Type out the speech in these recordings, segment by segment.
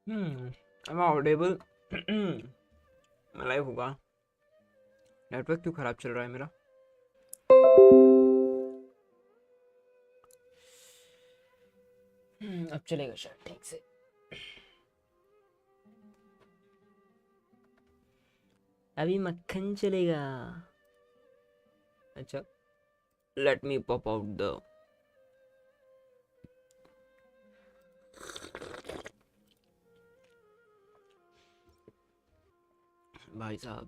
अब ऑडिबल। मैं लाइव होगा। नेटवर्क क्यों खराब चल रहा है मेरा? अब चलेगा शायद ठीक से। अभी मक्खन चलेगा। अच्छा, let me pop out the. भाई साहब,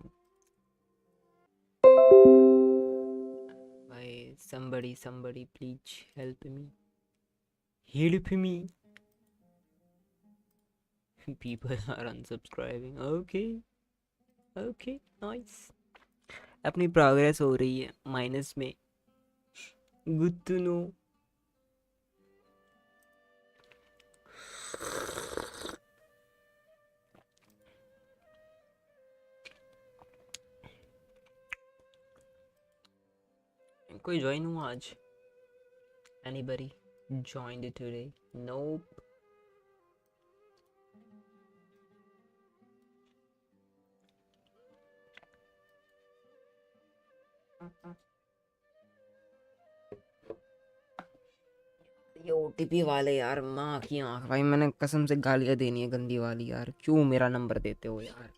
भाई somebody please help me. People are unsubscribing. Okay, nice. अपनी प्रोग्रेस हो रही है माइनस में। Good to know. कोई ज्वाइन हुआ आज? Anybody joined today? Nope. ये ओटीपी वाले यार, माँ की आंख भाई, मैंने कसम से गालियां देनी है गंदी वाली यार, क्यों मेरा नंबर देते हो यार?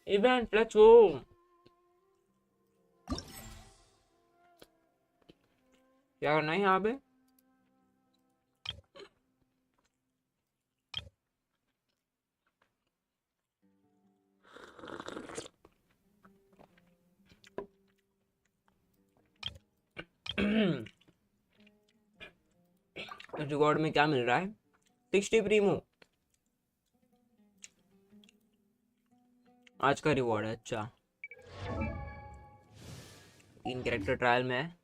Event let's go. क्या करना है यहाँ पे? रिवॉर्ड में क्या मिल रहा है? 60 प्रीमो आज का रिवॉर्ड है। अच्छा, 3 कैरेक्टर ट्रायल में है।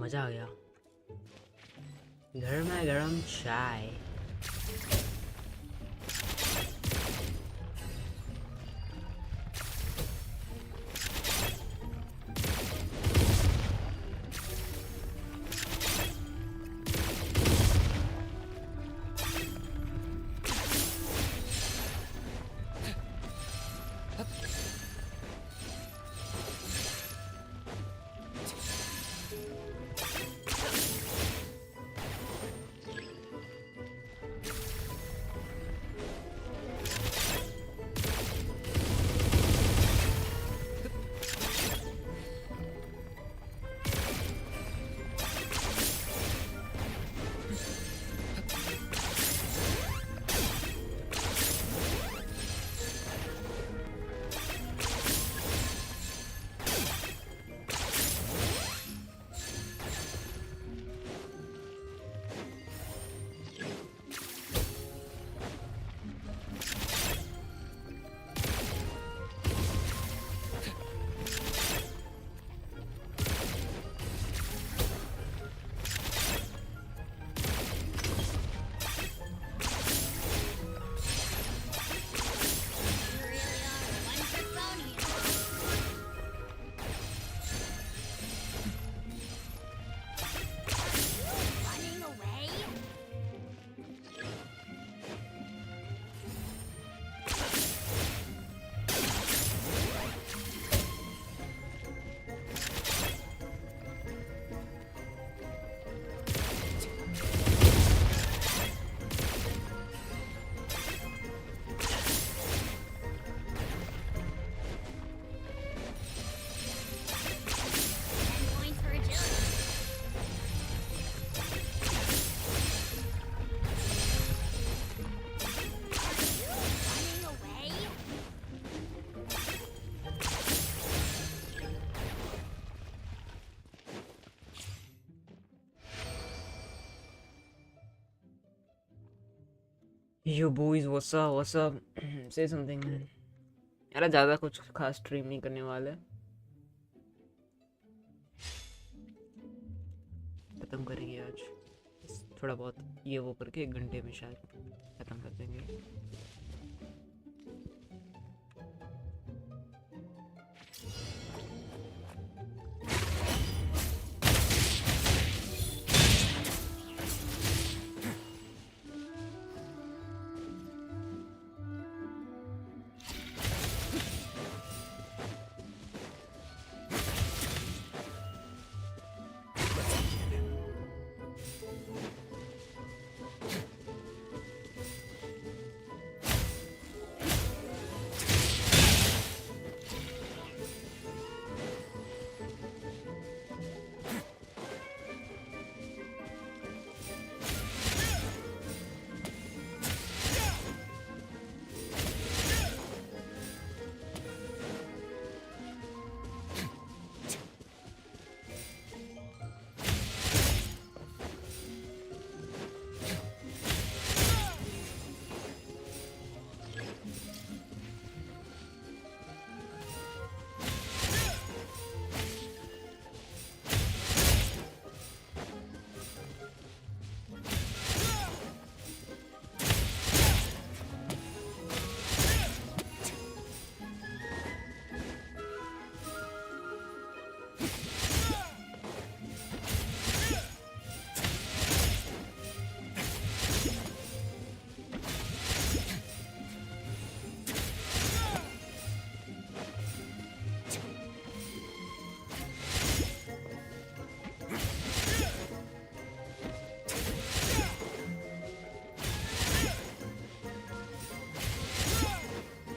मजा आ गया। गर्मा गर्म चाय। Yo boys, what's up? What's up? Say something, man. यार ज़्यादा कुछ खास स्ट्रीम नहीं करने वाले, खत्म करेंगे आज। थोड़ा बहुत ये वो करके 1 घंटे में शायद खत्म कर देंगे।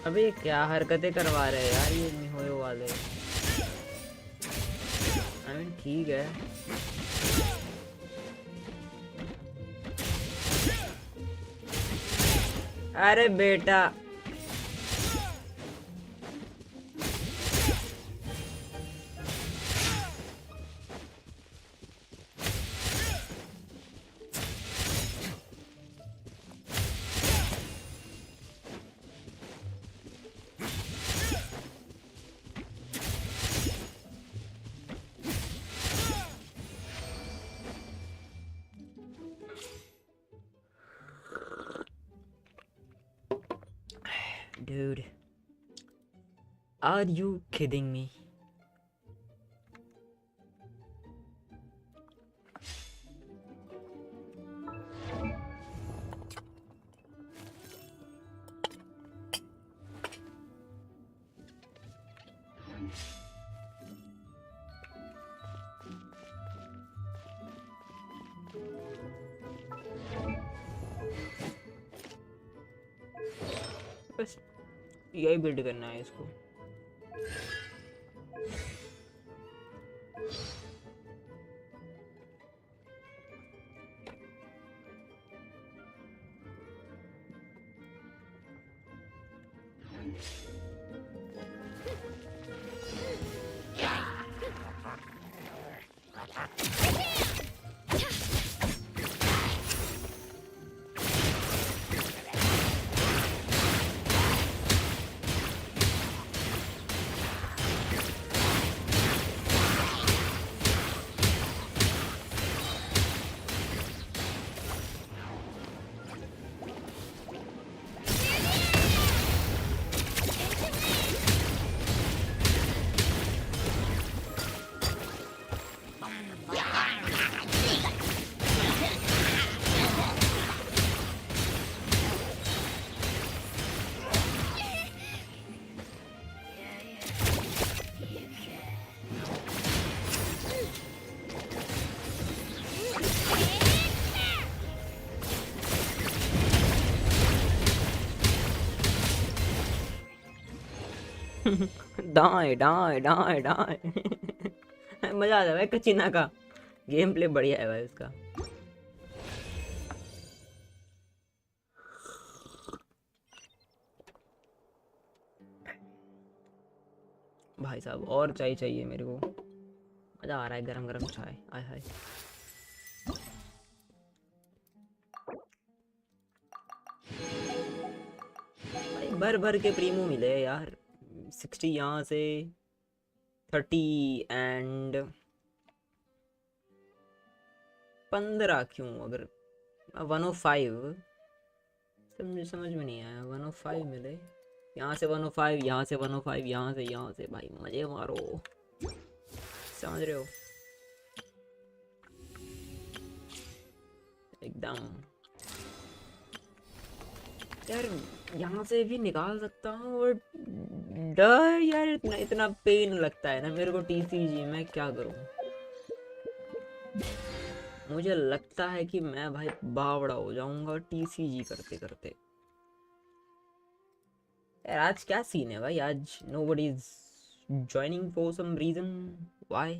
अबे क्या हरकतें करवा रहे हैं यार ये मिहोयो वाले। आई मीन ठीक है, अरे बेटा Dude, are you kidding me? बस यही बिल्ड करना है इसको. Die die die die. मजा आ जाए कचीना का. गेम प्ले बढ़िया है भाई उसका. भाई साहब और चाय चाहिए मेरे को. मजा आ रहा है गरम गरम चाय. आय हाय. भाई भर भर के प्रीमो मिले यार. 60 यहाँ से 30 एंड 15 क्यों. अगर 105 समझ में नहीं आया. 105 मिले. यहाँ से 105, यहाँ से 105, यहाँ से भाई मजे मारो. समझ रहे हो एकदम. यार यहाँ से भी निकाल सकता हूँ और डर यार इतना पेन लगता है ना मेरे को टीसीजी. मैं क्या करूँ. मुझे लगता है कि मैं भाई बावड़ा हो जाऊंगा टीसीजी करते करते. यार आज क्या सीन है भाई. आज nobody is joining for some reason. Why?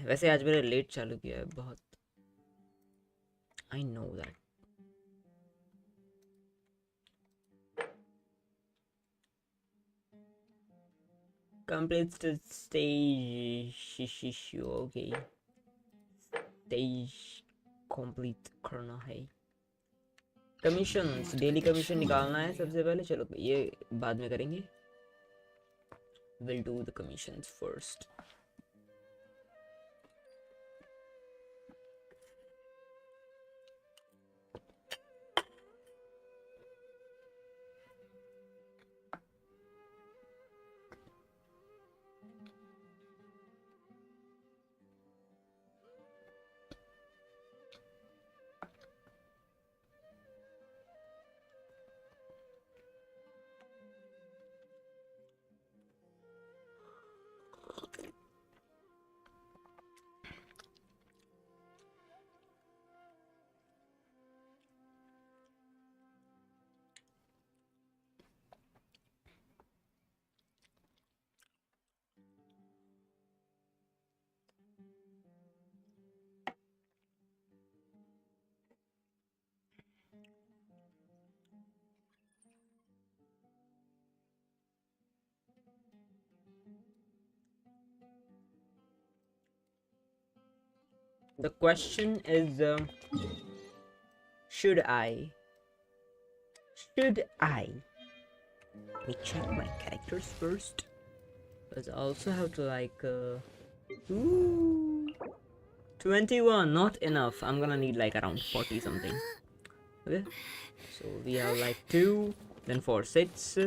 वैसे आज मैंने लेट चालू किया है बहुत. I know that. Complete stage. Okay. Stage complete करना है. कमीशंस डेली कमीशन निकालना है सबसे पहले. चलो ये बाद में करेंगे. We'll do the commissions first. The question is, should I? Let me check my characters first. Because I also have to like, 21, not enough. I'm gonna need like around 40 something. Okay, so we have like 2, then 4 6,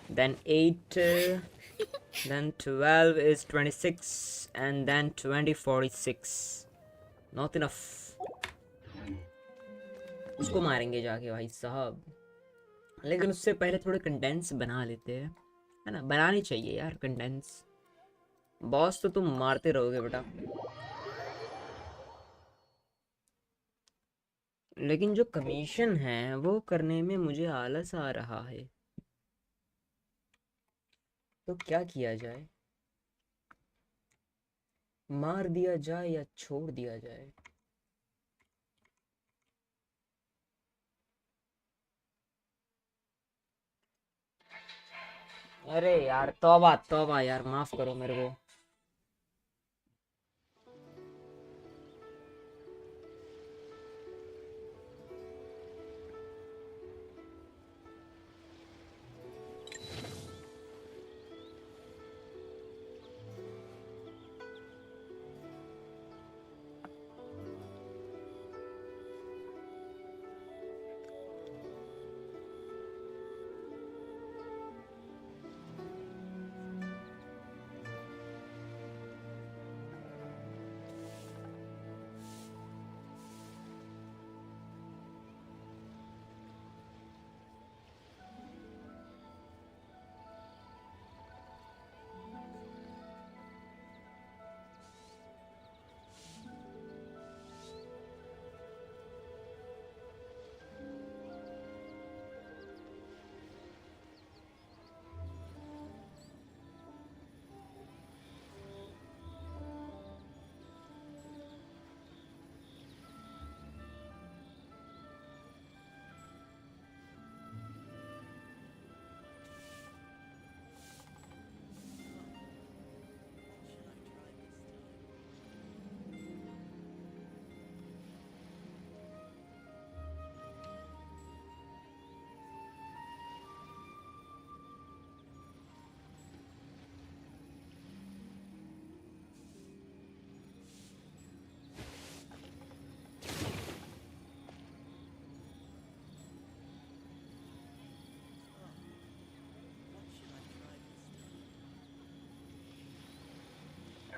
then 8, then 12 is 26, and then 20 46. Not enough. उसको मारेंगे जाके भाई साहब, लेकिन उससे पहले थोड़े contents बना लेते हैं, है ना? बनानी चाहिए यार कंटेंट्स। बॉस तो तुम मारते रहोगे बेटा, लेकिन जो कमीशन है वो करने में मुझे आलस आ रहा है। तो क्या किया जाए? मार दिया जाए या छोड़ दिया जाए? अरे यार तौबा तौबा यार, माफ करो मेरे को।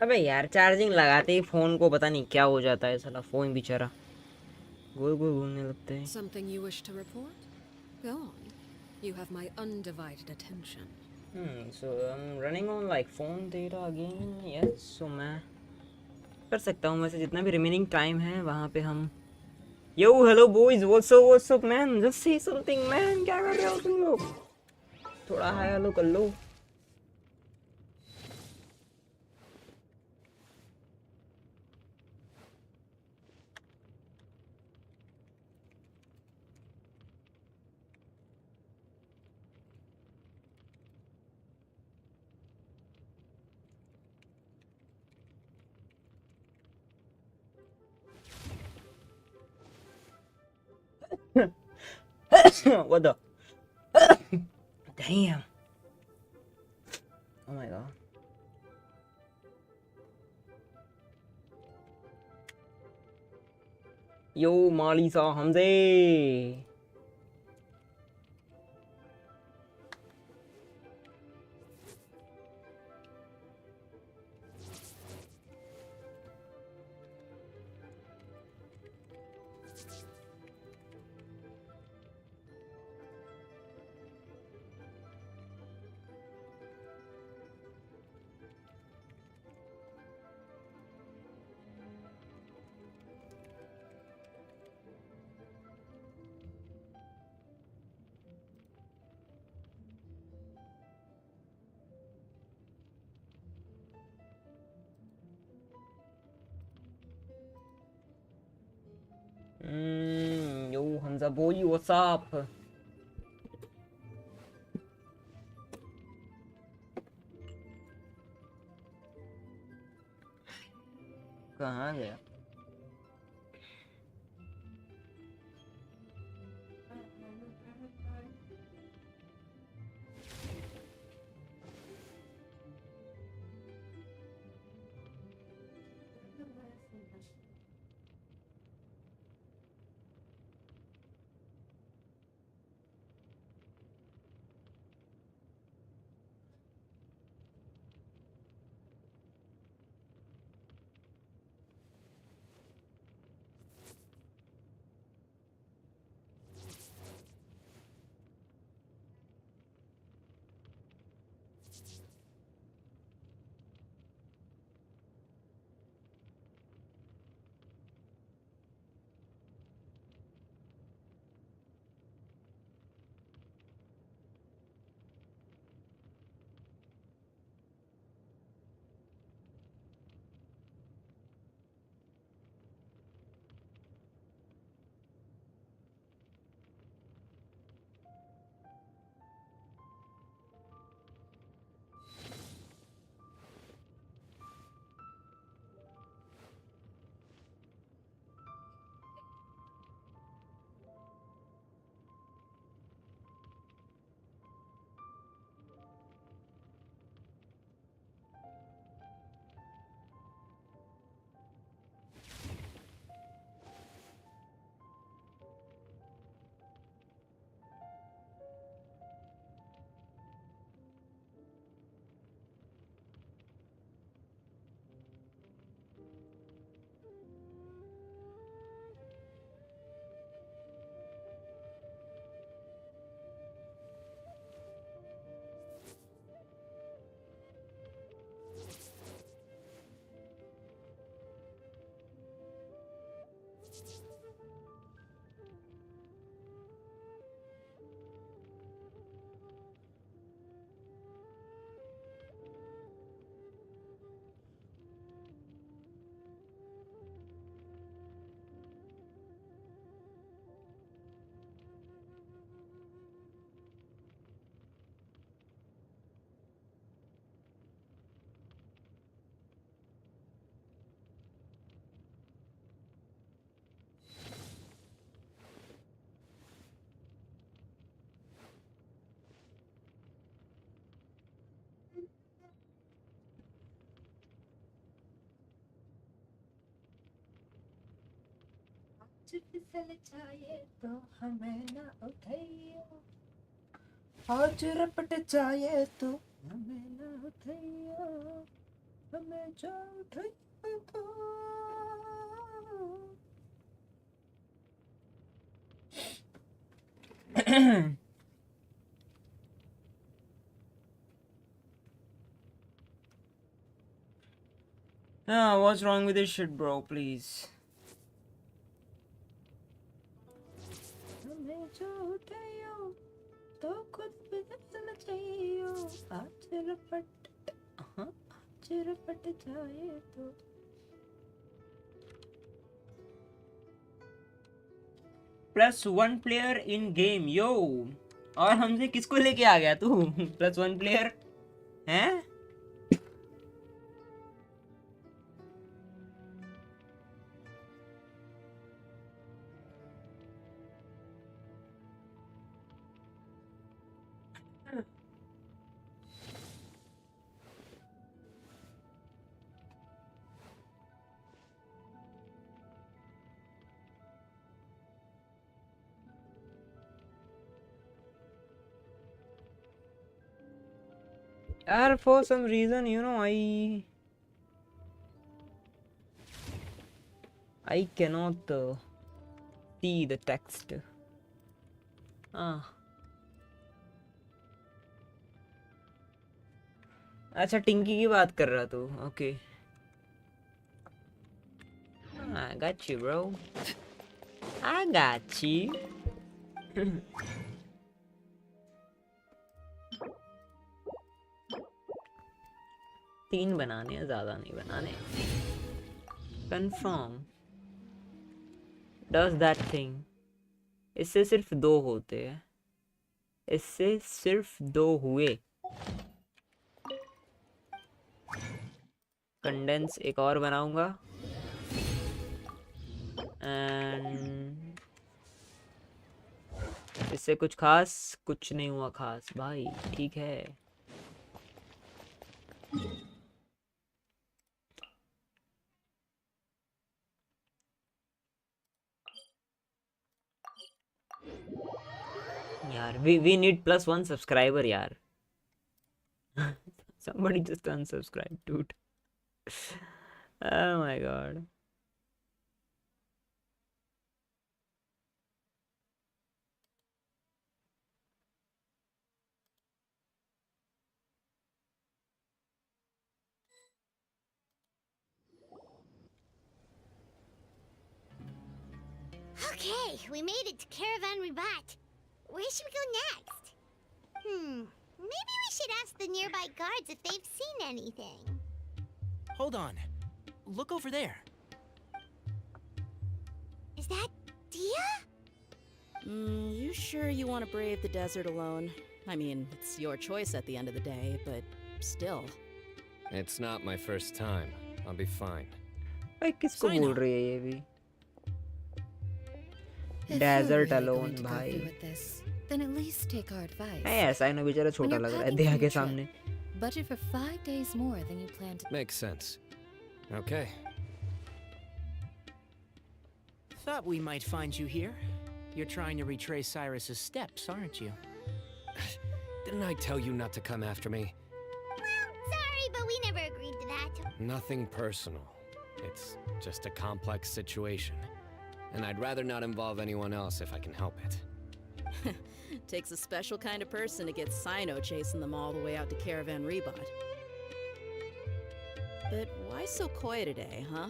अबे यार चार्जिंग लगाते ही फोन को पता नहीं क्या हो जाता है, साला फोन बेचारा गोल गोल घूमने लगते हैं। Something you wish to report? Go on. You have my undivided attention. So I'm running on like phone data again. Yes, so मैं कर सकता हूँ वैसे जितना भी रिमेनिंग टाइम है वहाँ पे हम। Yo hello boys, what's up man, just say something man, क्या कर रहे हो तुम लोग? थोड़ा हाय हेलो कर लो। What the? Damn. Oh my god. Yo, Malisa Hamze. Yo, Hamza boy, what's up? कहाँ गया? फिसल जाए तो हमें ना उठाइयो, आज रपट जाए तो हमें ना उठाइयो, हमें जो उठाइयो तो। What's wrong with this shit, bro? Please. हमें जो उठाइयो तो खुद भी फिसल जाइयो, आज रपट, आज रपट जाए तो। +1 प्लेयर इन गेम यो। और हमसे किसको लेके आ गया तू? +1 प्लेयर हैं? यार for some reason I cannot see the text. अच्छा टिंकी की बात कर रहा तू? Okay, I got you bro, I got you. तीन बनाने हैं, ज्यादा नहीं बनाने। Confirm does that thing. इससे सिर्फ 2 होते हैं, इससे सिर्फ 2 हुए। कंडेंस एक और बनाऊंगा एंड इससे कुछ खास कुछ नहीं हुआ खास भाई, ठीक है। यार we need +1 subscriber यार। somebody just unsubscribe dude. Oh my god. Okay, we made it to Caravan Ribat. Where should we go next? Maybe we should ask the nearby guards if they've seen anything. Hold on. Look over there. Is that Dia? You sure you want to brave the desert alone? I mean, it's your choice at the end of the day, but still. It's not my first time. I'll be fine. भाई किसको बोल रही है ये भी? Desert alone भाई। Then at least take our advice. नहीं ऐसा ही ना, बेचारा छोटा लग रहा है दिया के सामने। Budget for 5 days more than you planned to. Makes sense. Okay. Thought we might find you here. You're trying to retrace Cyrus's steps, aren't you? Didn't I tell you not to come after me? Sorry, but we never agreed to that. Nothing personal. It's just a complex situation. And I'd rather not involve anyone else if I can help it. Takes a special kind of person to get Sino chasing them all the way out to Caravan Rebot. But why so coy today, huh?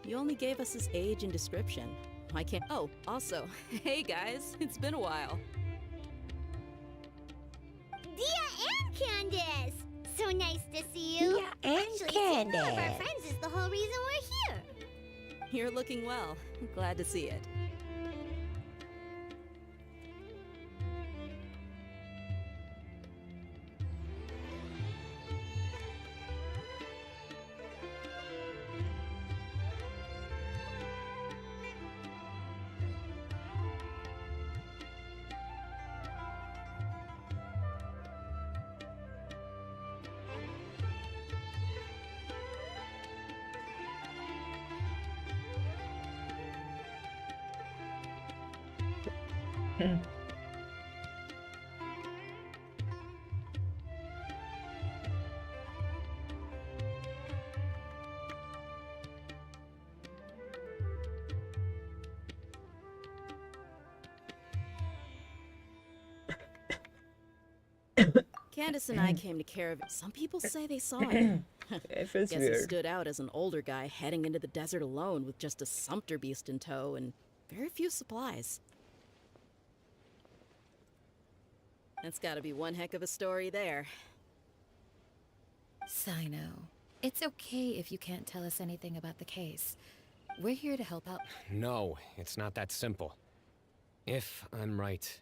You only gave us his age and description. I can't. Oh, also, hey guys, it's been a while. Dia and Candace! So nice to see you. Dia and Actually, seeing all of our Candace. friends is the whole reason we're here. You're looking well. Glad to see it. Candace and I came to care of it. Some people say they saw him. It feels Guess he weird. stood out as an older guy heading into the desert alone with just a sumpter beast in tow and very few supplies. That's gotta be one heck of a story there. Sino, it's okay if you can't tell us anything about the case. We're here to help out. No, it's not that simple. If I'm right,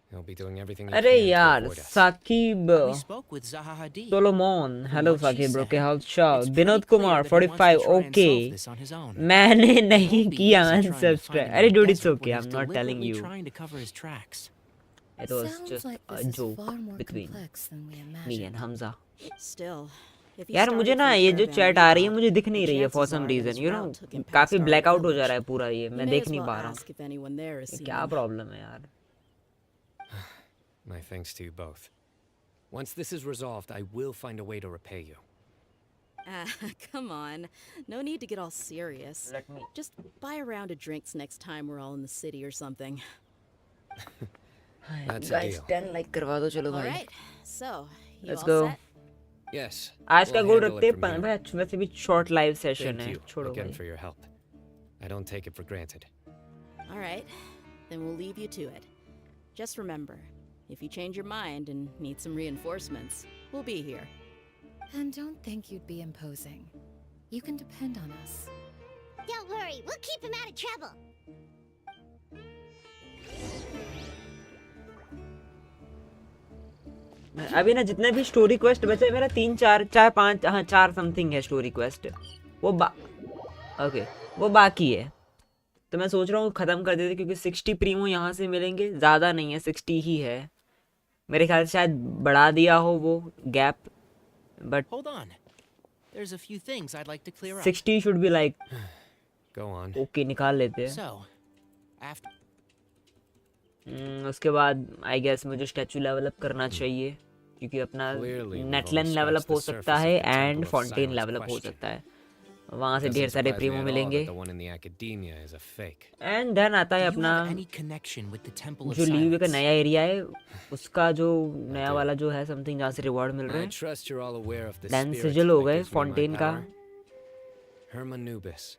he'll be doing everything he अरे can to यार avoid us. Saqib We spoke with Zaha Hadid. Solomon hello From what she Saqib bro said, के हाल चाल it's pretty Vinod clear Kumar that he wants to 45 try and okay solve this on his own. मैंने It नहीं won't be किया easy trying to find unsubscribe him अरे in the dude it's desert okay when he's I'm not telling deliberately you trying to cover his tracks. it was Sounds just like a this is joke far more between complex than we me imagined. and Hamza Still, if he यार started मुझे ना from ये जो Caravan chat आ रही है Reebok, मुझे दिख the नहीं रही है for chances some are that reason his you know route took him past काफी our blackout हो जा village. रहा है पूरा ये You मैं may देख as नहीं well पा रहा हूँ ask if anyone there has ये seen क्या him. प्रॉब्लम है यार My thanks to you both. Once this is resolved, I will find a way to repay you. Ah, come on. No need to get all serious. let me Just buy a round of drinks next time we're all in the city or something. That's a guys deal. 10 like करवा दो चलो All भाई right. So, you Let's all go. set? Yes. आज का we'll गोल handle रखते it हैं from here. वैसे भी शॉर्ट लाइव सेशन Thank है you छोड़ो again भाई for your help. I don't take it for granted. All right. Then we'll leave you to it. Just remember, if you change your mind and need some reinforcements, we'll be here. And don't think you'd be imposing. You can depend on us. Don't worry, we'll keep him out of trouble. अभी ना जितने भी story quest बचे मेरा 3 4 4 5 हाँ 4 something है story quest वो okay वो बाकी है तो मैं सोच रहा हूँ ख़त्म कर देते क्योंकि 60 प्रीमो यहाँ से मिलेंगे ज़्यादा नहीं है 60 ही है मेरे ख्याल से शायद बढ़ा दिया हो वो gap but Hold on. There's a few things I'd like to clear up. 60 should be like Go on. Okay निकाल लेते हैं So, after उसके बाद आई गेस मुझे स्टैचू लेवल अप करना चाहिए क्योंकि अपना Clearly, we've नेटलन only level up scratched हो the सकता surface है of the Temple and of fountain Silence level up हो question. सकता है वहाँ से Doesn't ढेर सारे surprise me Primo at all मिलेंगे that the one in the academia is a fake. And then आता है do you अपना have any connection with the Temple of जो लीव का Silence? नया एरिया है उसका जो नया do. वाला जो है समथिंग जहाँ से रिवॉर्ड मिल रहा I है trust you're all aware of the then spirit sizzle हो that गए gives me my फाउंटेन का power. Hermanubis,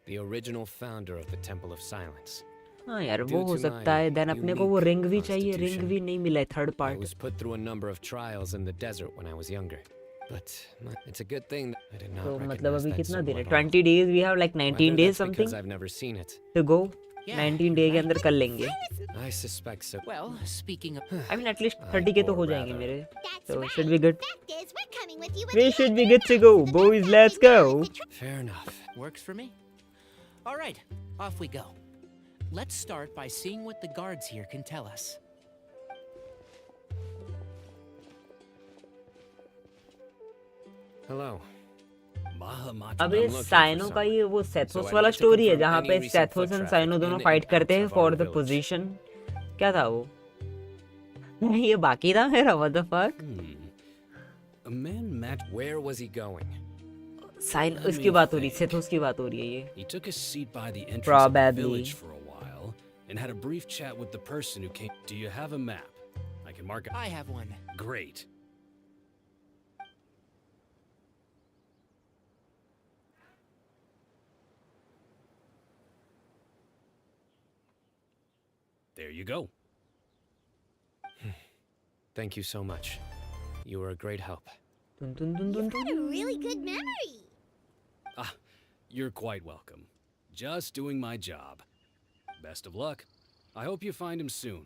the original founder of the Temple of Silence. हाँ यार Due वो हो to सकता my है देन अपने को वो unique रिंग भी चाहिए रिंग constitution, भी नहीं मिला है third I part was put through a number of trials in the desert when I was younger. But it's a good thing that I did not तो मतलब recognize अभी that कितना symbol दिन है at all. 20 days we have like 19 Whether days that's something because I've never seen it. To go Yeah, 19 day you're के right. अंदर कर लेंगे I suspect so. Well, speaking of... I mean at least 30 के तो or हो जाएंगे rather- मेरे That's So, right. should be good. Fact is, we're coming with you. We should be good to go. Boys, let's go. Fair enough. Works for me. All right, off we go. Let's start by seeing what the guards here can tell us. Hello. अबे I'm looking for cyano का someone. ये वो So सेथोस I'd वाला like to story है confirm जहाँ any पे recent Sethos foot and साइनो traffic दोनों in फाइट and करते out हैं of for our the village. Position क्या था वो ये बाकी था मेरा what the fuck A man met. Where was he going? Sign Let उसकी me बात हो रही think. सेथोस की बात हो रही है ये He took a seat by the entrance of Probably. the village for a while and had a brief chat with the person who came. Do you have a map? I can mark it. I have one. Great. There you go. Thank you so much. You were a great help. टुन टुन टुन टुन You've got a really good memory. Ah, you're quite welcome. Just doing my job. Best of luck. I hope you find him soon.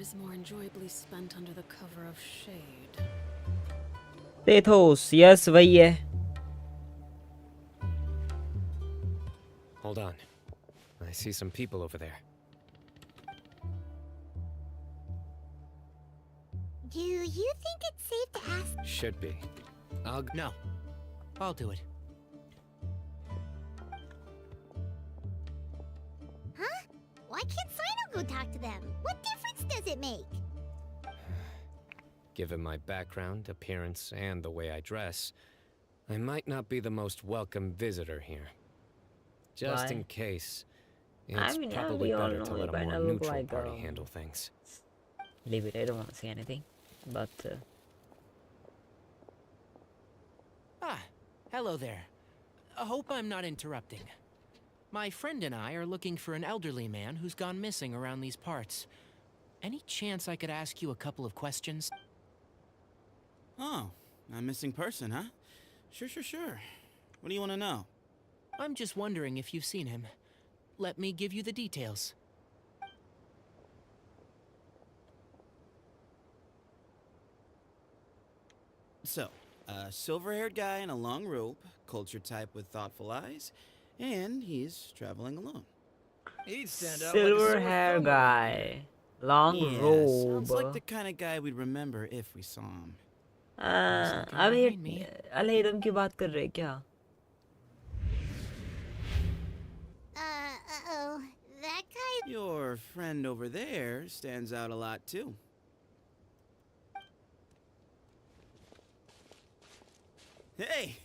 is more enjoyably spent under the cover of shade. Tethos, yes, वही है. Hold on. I see some people over there. Do you think it's safe to ask? Should be. No. I'll do it. Huh? Why can't Sino go talk to them? What difference does it make? Given my background, appearance, and the way I dress, I might not be the most welcome visitor here. Just Why? in case, I it's mean, yeah, probably we all better know to we let a kinda more look neutral like, party handle things. Leave it, I don't want to say anything. But, Hello there. I hope I'm not interrupting. My friend and I are looking for an elderly man who's gone missing around these parts. Any chance I could ask you a couple of questions? Oh, a missing person, huh? Sure. What do you want to know? I'm just wondering if you've seen him. Let me give you the details. So, a silver-haired guy in a long robe, culture type with thoughtful eyes, and he's traveling alone. He'd stand out like a silver sore hair thumb. guy, long Yeah, robe. sounds like the kind of guy we'd remember if we saw him. अब ये अलहिदम की बात कर रहे क्या? Uh-oh. That guy... Your friend over there stands out a lot, too. Hey,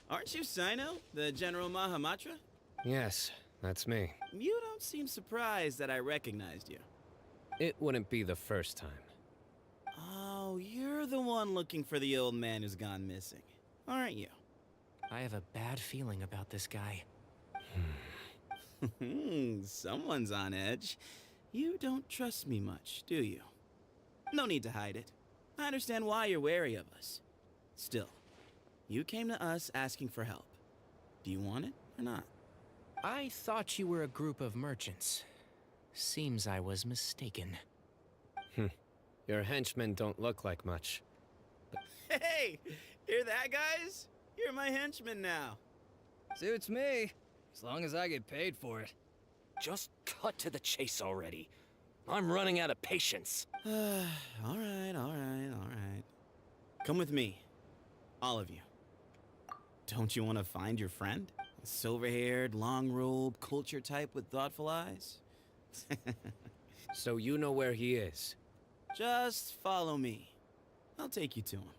aren't you Sino, the General Mahamatra? Yes, that's me. You don't seem surprised that I recognized you. It wouldn't be the first time. Oh, you're the one looking for the old man who's gone missing, aren't you? I have a bad feeling about this guy. Someone's on edge. You don't trust me much, do you? No need to hide it. I understand why you're wary of us. Still, you came to us asking for help. Do you want it or not? I thought you were a group of merchants. Seems I was mistaken. Your henchmen don't look like much. Hey, hear that, guys? You're my henchman now. Suits me, as long as I get paid for it. Just cut to the chase already. I'm running out of patience. all right. Come with me. All of you. Don't you want to find your friend? A silver-haired, long-robed, culture type with thoughtful eyes? So you know where he is? Just follow me. I'll take you to him.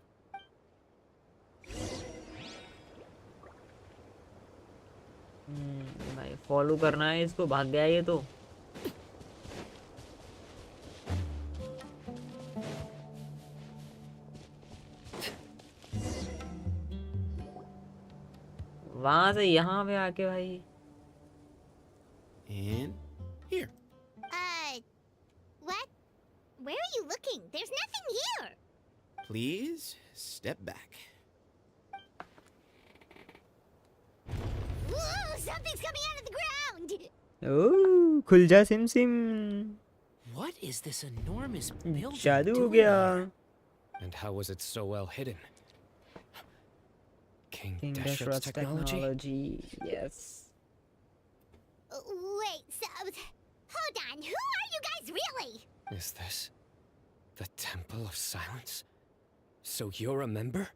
भाई follow करना है इसको, भाग गया ये तो. वहां से यहाँ पे आके भाई. And here. What? Where are you looking? There's nothing here. Please step back. Whoa, something's coming out of the ground. ओह खुल जा SIM SIM. What is this enormous building जादू हो doing गया. here? And how was it so well hidden? King King Desharp's Desharp's technology? technology. Yes. Wait, so... Hold on, who are you guys really? Is this the Temple of Silence? So you're a member?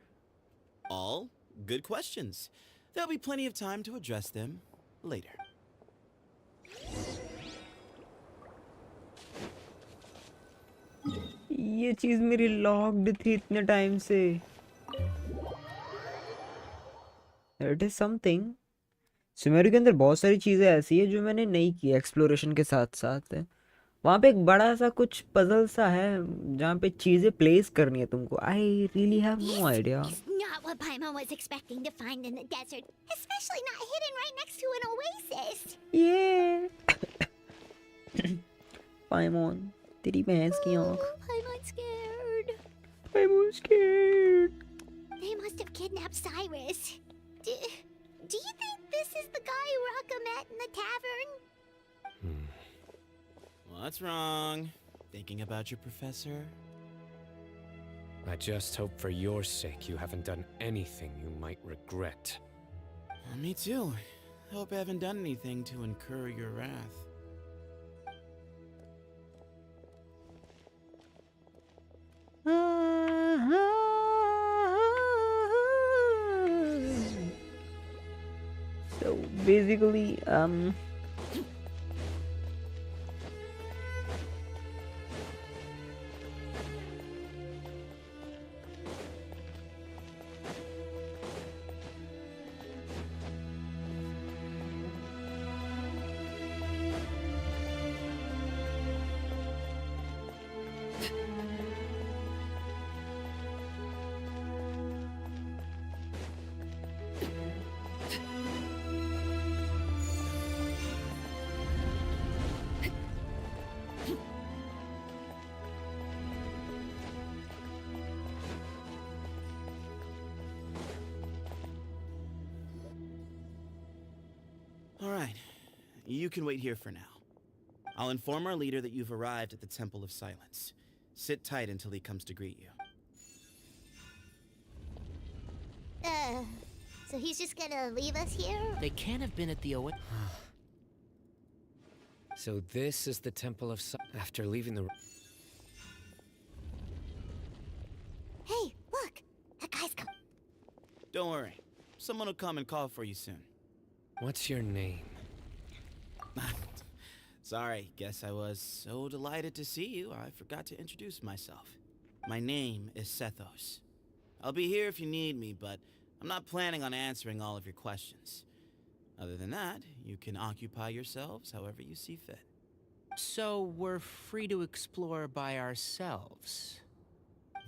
All good questions. There'll be plenty of time to address them later. ये चीज मेरी locked थी इतने time से. It is something. Semeru के अंदर बहुत सारी चीजें ऐसी है जो मैंने नहीं की एक्सप्लोरेशन के साथ साथ. वहाँ पे एक बड़ा सा कुछ पजल सा है जहाँ पे चीजें प्लेस करनी है तुमको. I really have no idea. It's not what Paimon was expecting to find in the desert, especially not hidden right next to an oasis. ये पाइमोन तेरी भैंस की आँख. Paimon's scared. I'm scared. They must have kidnapped Cyrus. Do you think this is the guy Raka met in the tavern? What's wrong? Thinking about your professor? I just hope for your sake you haven't done anything you might regret. Me too. I hope I haven't done anything to incur your wrath. So basically, All right. You can wait here for now. I'll inform our leader that you've arrived at the Temple of Silence. Sit tight until he comes to greet you. So he's just gonna leave us here? They can't have been at the So this is the Temple of After leaving the... Hey, look! That guy's come. Don't worry. Someone will come and call for you soon. What's your name? Sorry, guess I was so delighted to see you, I forgot to introduce myself. My name is Sethos. I'll be here if you need me, but I'm not planning on answering all of your questions. Other than that, you can occupy yourselves however you see fit. So we're free to explore by ourselves.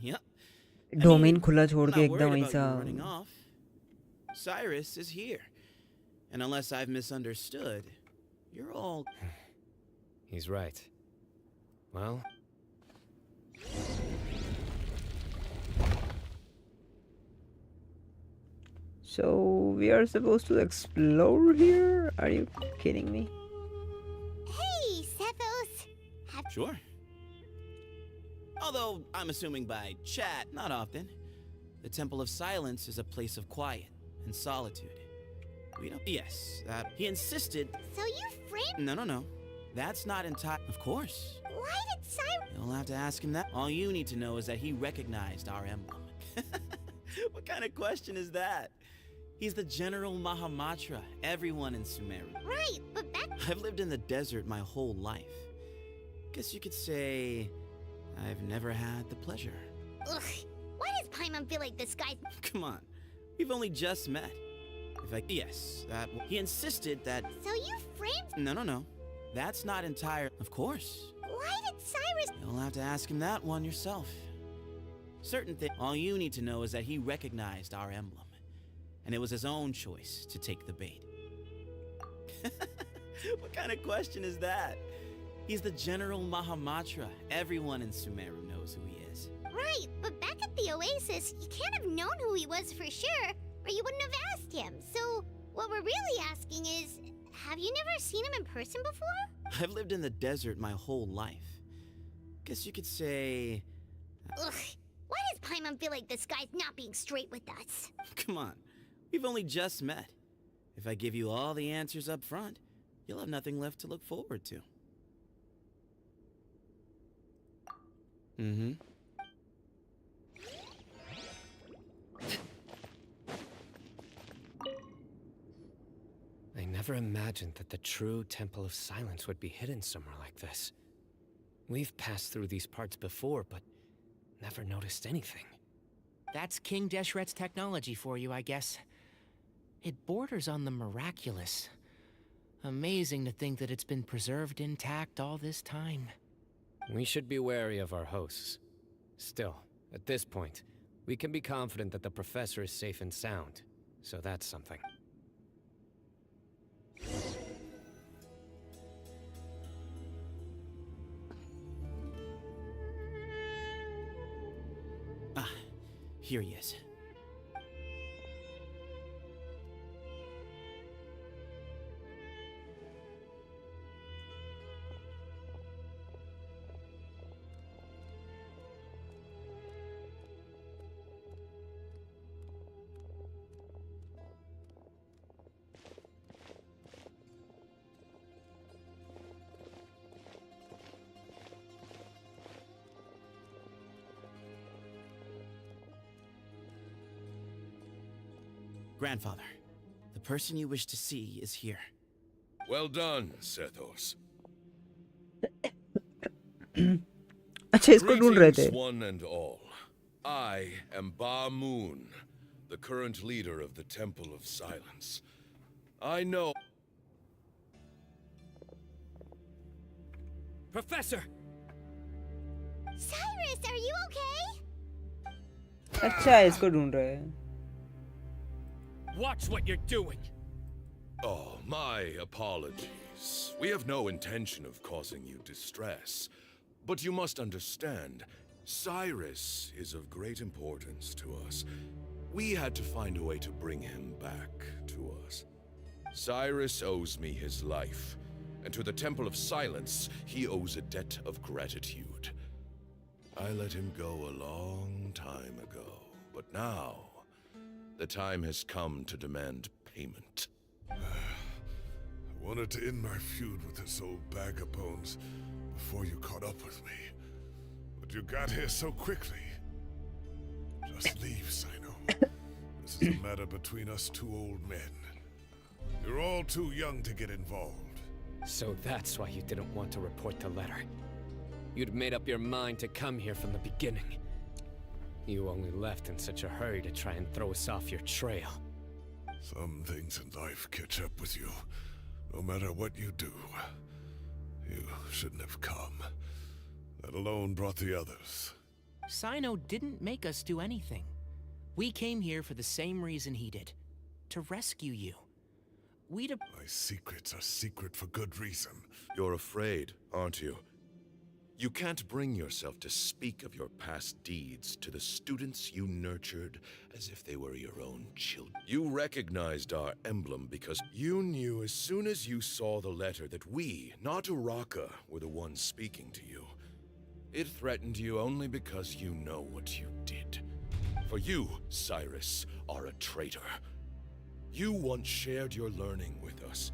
Yep. Domain खुला छोड़ I'm के not एकदम worried ऐसा about you running off. Cyrus is here. And unless I've misunderstood, you're all... He's right. Well... So we are supposed to explore here? Are you kidding me? Hey, Sethos! Sure. Although, I'm assuming by chat, not often. The Temple of Silence is a place of quiet and solitude. We don't... Yes, he insisted... So you framed... No. That's not entire... Of course. Why did Cyrus... You'll have to ask him that. All you need to know is that he recognized our emblem. What kind of question is that? He's the General Mahamatra, everyone in Sumeru. Right, but back... I've lived in the desert my whole life. Guess you could say... I've never had the pleasure. Ugh. Why does Paimon feel like this guy... Come on. We've only just met. Yes, he insisted that... So you framed... No. That's not entire... Of course. Why did Cyrus... You'll have to ask him that one yourself. Certain things... All you need to know is that he recognized our emblem. And it was his own choice to take the bait. What kind of question is that? He's the General Mahamatra. Everyone in Sumeru knows who he is. Right, but back at the Oasis, you can't have known who he was for sure, or you wouldn't have asked him. So, what we're really asking is, have you never seen him in person before? I've lived in the desert my whole life. Guess you could say... Ugh, why does Paimon feel like this guy's not being straight with us? Come on, we've only just met. If I give you all the answers up front, you'll have nothing left to look forward to. Mm-hmm. I never imagined that the true Temple of Silence would be hidden somewhere like this. We've passed through these parts before, but never noticed anything. That's King Deshret's technology for you, I guess. It borders on the miraculous. Amazing to think that it's been preserved intact all this time. We should be wary of our hosts. Still, at this point, we can be confident that the professor is safe and sound, so that's something. Ah, here he is. Grandfather, the person you wish to see is here. Well done, Sethos. अच्छा इसको ढूंढ रहे थे. Greetings, one and all. I am Ba Moon, the current leader of the Temple of Silence. I know. Professor! Cyrus, are you okay? अच्छा इसको ढूंढ रहे हैं. Watch what you're doing! Oh, my apologies. We have no intention of causing you distress. But you must understand, Cyrus is of great importance to us. We had to find a way to bring him back to us. Cyrus owes me his life, and to the Temple of Silence, he owes a debt of gratitude. I let him go a long time ago, but now, the time has come to demand payment. I wanted to end my feud with this old bag of bones before you caught up with me. But you got here so quickly. Just leave, Sino. This is a matter between us two old men. You're all too young to get involved. So that's why you didn't want to report the letter. You'd made up your mind to come here from the beginning. You only left in such a hurry to try and throw us off your trail. Some things in life catch up with you, no matter what you do. You shouldn't have come. That alone brought the others. Sino didn't make us do anything. We came here for the same reason he did. To rescue you. My secrets are secret for good reason. You're afraid, aren't you? You can't bring yourself to speak of your past deeds to the students you nurtured as if they were your own children. You recognized our emblem because you knew as soon as you saw the letter that we, not Uraka, were the ones speaking to you. It threatened you only because you know what you did. For you, Cyrus, are a traitor. You once shared your learning with us,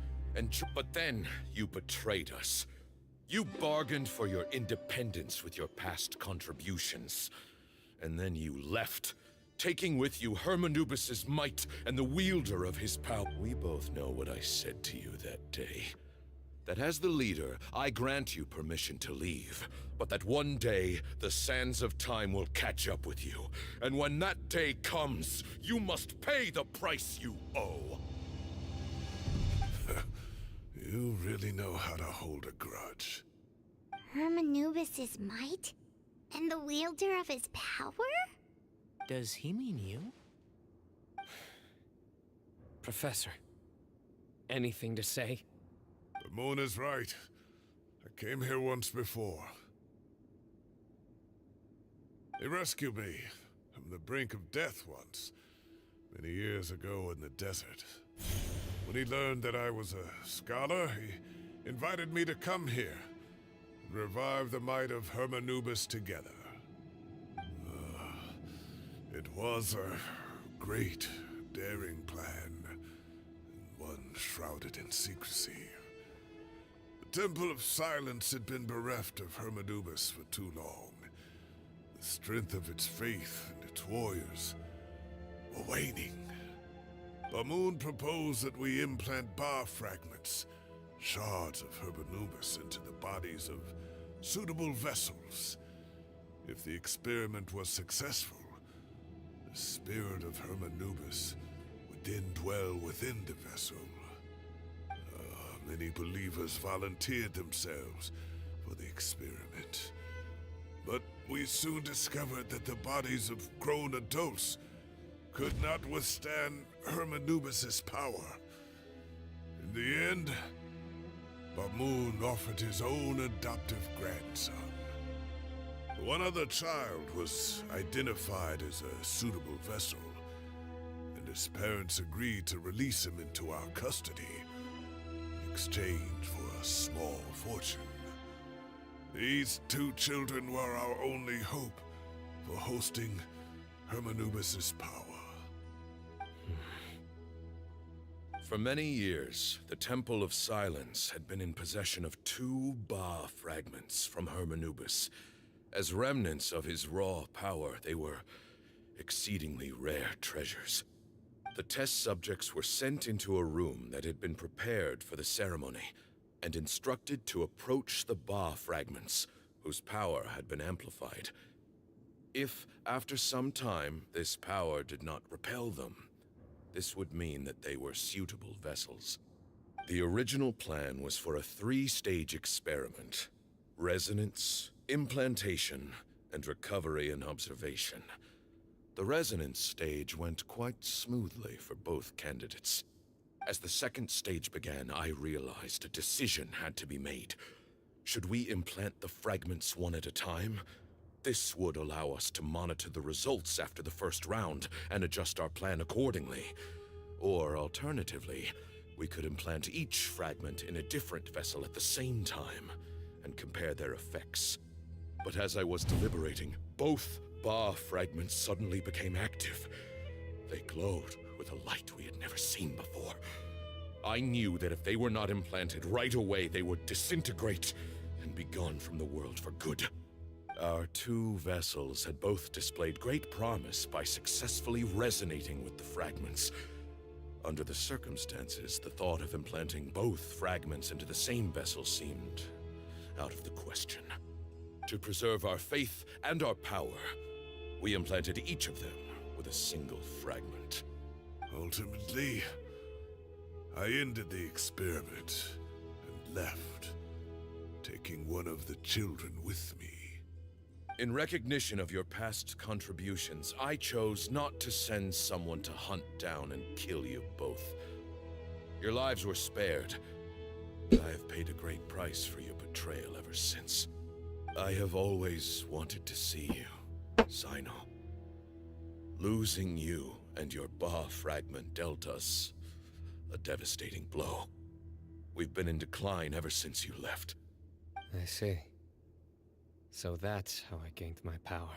but then you betrayed us. You bargained for your independence with your past contributions. And then you left, taking with you Hermanubis's might and the wielder of his power. We both know what I said to you that day. That as the leader, I grant you permission to leave, but that one day, the sands of time will catch up with you. And when that day comes, you must pay the price you owe. You really know how to hold a grudge. Hermanubis's might? And the wielder of his power? Does he mean you? Professor, anything to say? The moon is right. I came here once before. He rescued me from the brink of death once, many years ago in the desert. When he learned that I was a scholar, he invited me to come here and revive the might of Hermanubis together. It was a great, daring plan, and one shrouded in secrecy. The Temple of Silence had been bereft of Hermanubis for too long. The strength of its faith and its warriors were waning. Bamoon proposed that we implant bar fragments, shards of Hermanubis, into the bodies of suitable vessels. If the experiment was successful, the spirit of Hermanubis would then dwell within the vessel. Many believers volunteered themselves for the experiment. But we soon discovered that the bodies of grown adults could not withstand Hermanubis' power. In the end, Bamoon offered his own adoptive grandson. One other child was identified as a suitable vessel, and his parents agreed to release him into our custody in exchange for a small fortune. These two children were our only hope for hosting Hermanubis' power. For many years, the Temple of Silence had been in possession of 2 Ba fragments from Hermanubis. As remnants of his raw power, they were exceedingly rare treasures. The test subjects were sent into a room that had been prepared for the ceremony and instructed to approach the Ba fragments, whose power had been amplified. If, after some time, this power did not repel them, this would mean that they were suitable vessels. The original plan was for a 3-stage experiment: resonance, implantation, and recovery and observation. The resonance stage went quite smoothly for both candidates. As the second stage began, I realized a decision had to be made. Should we implant the fragments one at a time? This would allow us to monitor the results after the first round and adjust our plan accordingly. Or alternatively, we could implant each fragment in a different vessel at the same time and compare their effects. But as I was deliberating, both Ba fragments suddenly became active. They glowed with a light we had never seen before. I knew that if they were not implanted right away, they would disintegrate and be gone from the world for good. Our 2 vessels had both displayed great promise by successfully resonating with the fragments. Under the circumstances, the thought of implanting both fragments into the same vessel seemed out of the question. To preserve our faith and our power, we implanted each of them with a single fragment. Ultimately, I ended the experiment and left, taking one of the children with me. In recognition of your past contributions, I chose not to send someone to hunt down and kill you both. Your lives were spared, but I have paid a great price for your betrayal ever since. I have always wanted to see you, Sino. Losing you and your Ba fragment dealt us a devastating blow. We've been in decline ever since you left. I see. So that's how I gained my power.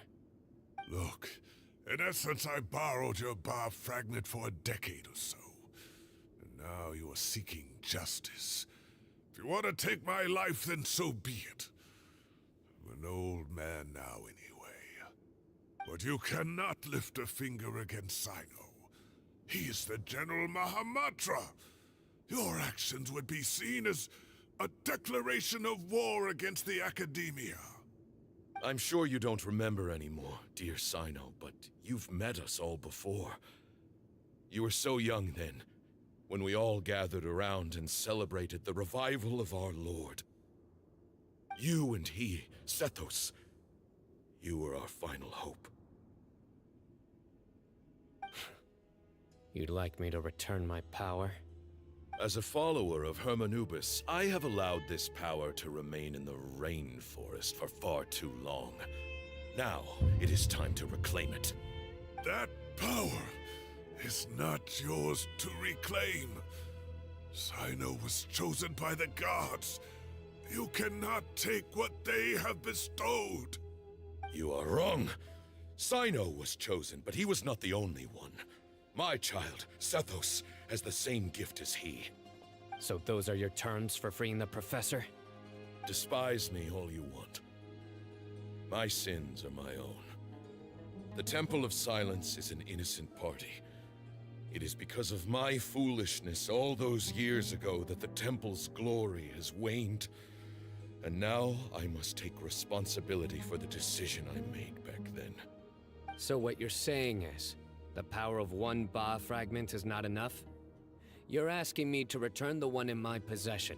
Look, in essence, I borrowed your Ba fragment for a decade or so. And now you are seeking justice. If you want to take my life, then so be it. I'm an old man now anyway. But you cannot lift a finger against Sino. He is the General Mahamatra. Your actions would be seen as a declaration of war against the Academia. I'm sure you don't remember anymore, dear Sino, but you've met us all before. You were so young then, when we all gathered around and celebrated the revival of our Lord. You and he, Sethos, you were our final hope. You'd like me to return my power? As a follower of Hermanubis, I have allowed this power to remain in the rainforest for far too long. Now, it is time to reclaim it. That power is not yours to reclaim. Sino was chosen by the gods. You cannot take what they have bestowed. You are wrong. Sino was chosen, but he was not the only one. My child, Sethos, has the same gift as he. So those are your terms for freeing the professor? Despise me all you want. My sins are my own. The Temple of Silence is an innocent party. It is because of my foolishness all those years ago that the Temple's glory has waned. And now I must take responsibility for the decision I made back then. So what you're saying is, the power of one Ba fragment is not enough? You're asking me to return the one in my possession,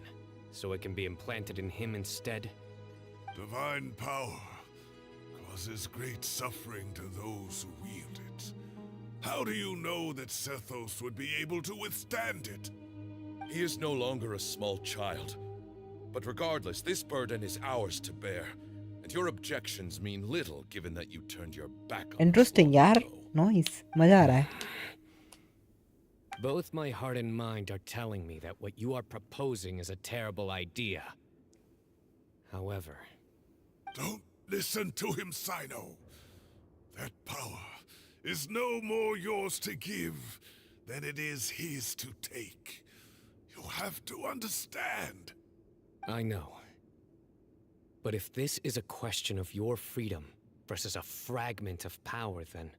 so it can be implanted in him instead? Divine power causes great suffering to those who wield it. How do you know that Sethos would be able to withstand it? He is no longer a small child. But regardless, this burden is ours to bear. And your objections mean little given that you turned your back on interesting us long यार ago. Nice मजा आ रहा है Both my heart and mind are telling me that what you are proposing is a terrible idea. However... Don't listen to him, Sino. That power is no more yours to give than it is his to take. You have to understand. I know. But if this is a question of your freedom versus a fragment of power, then...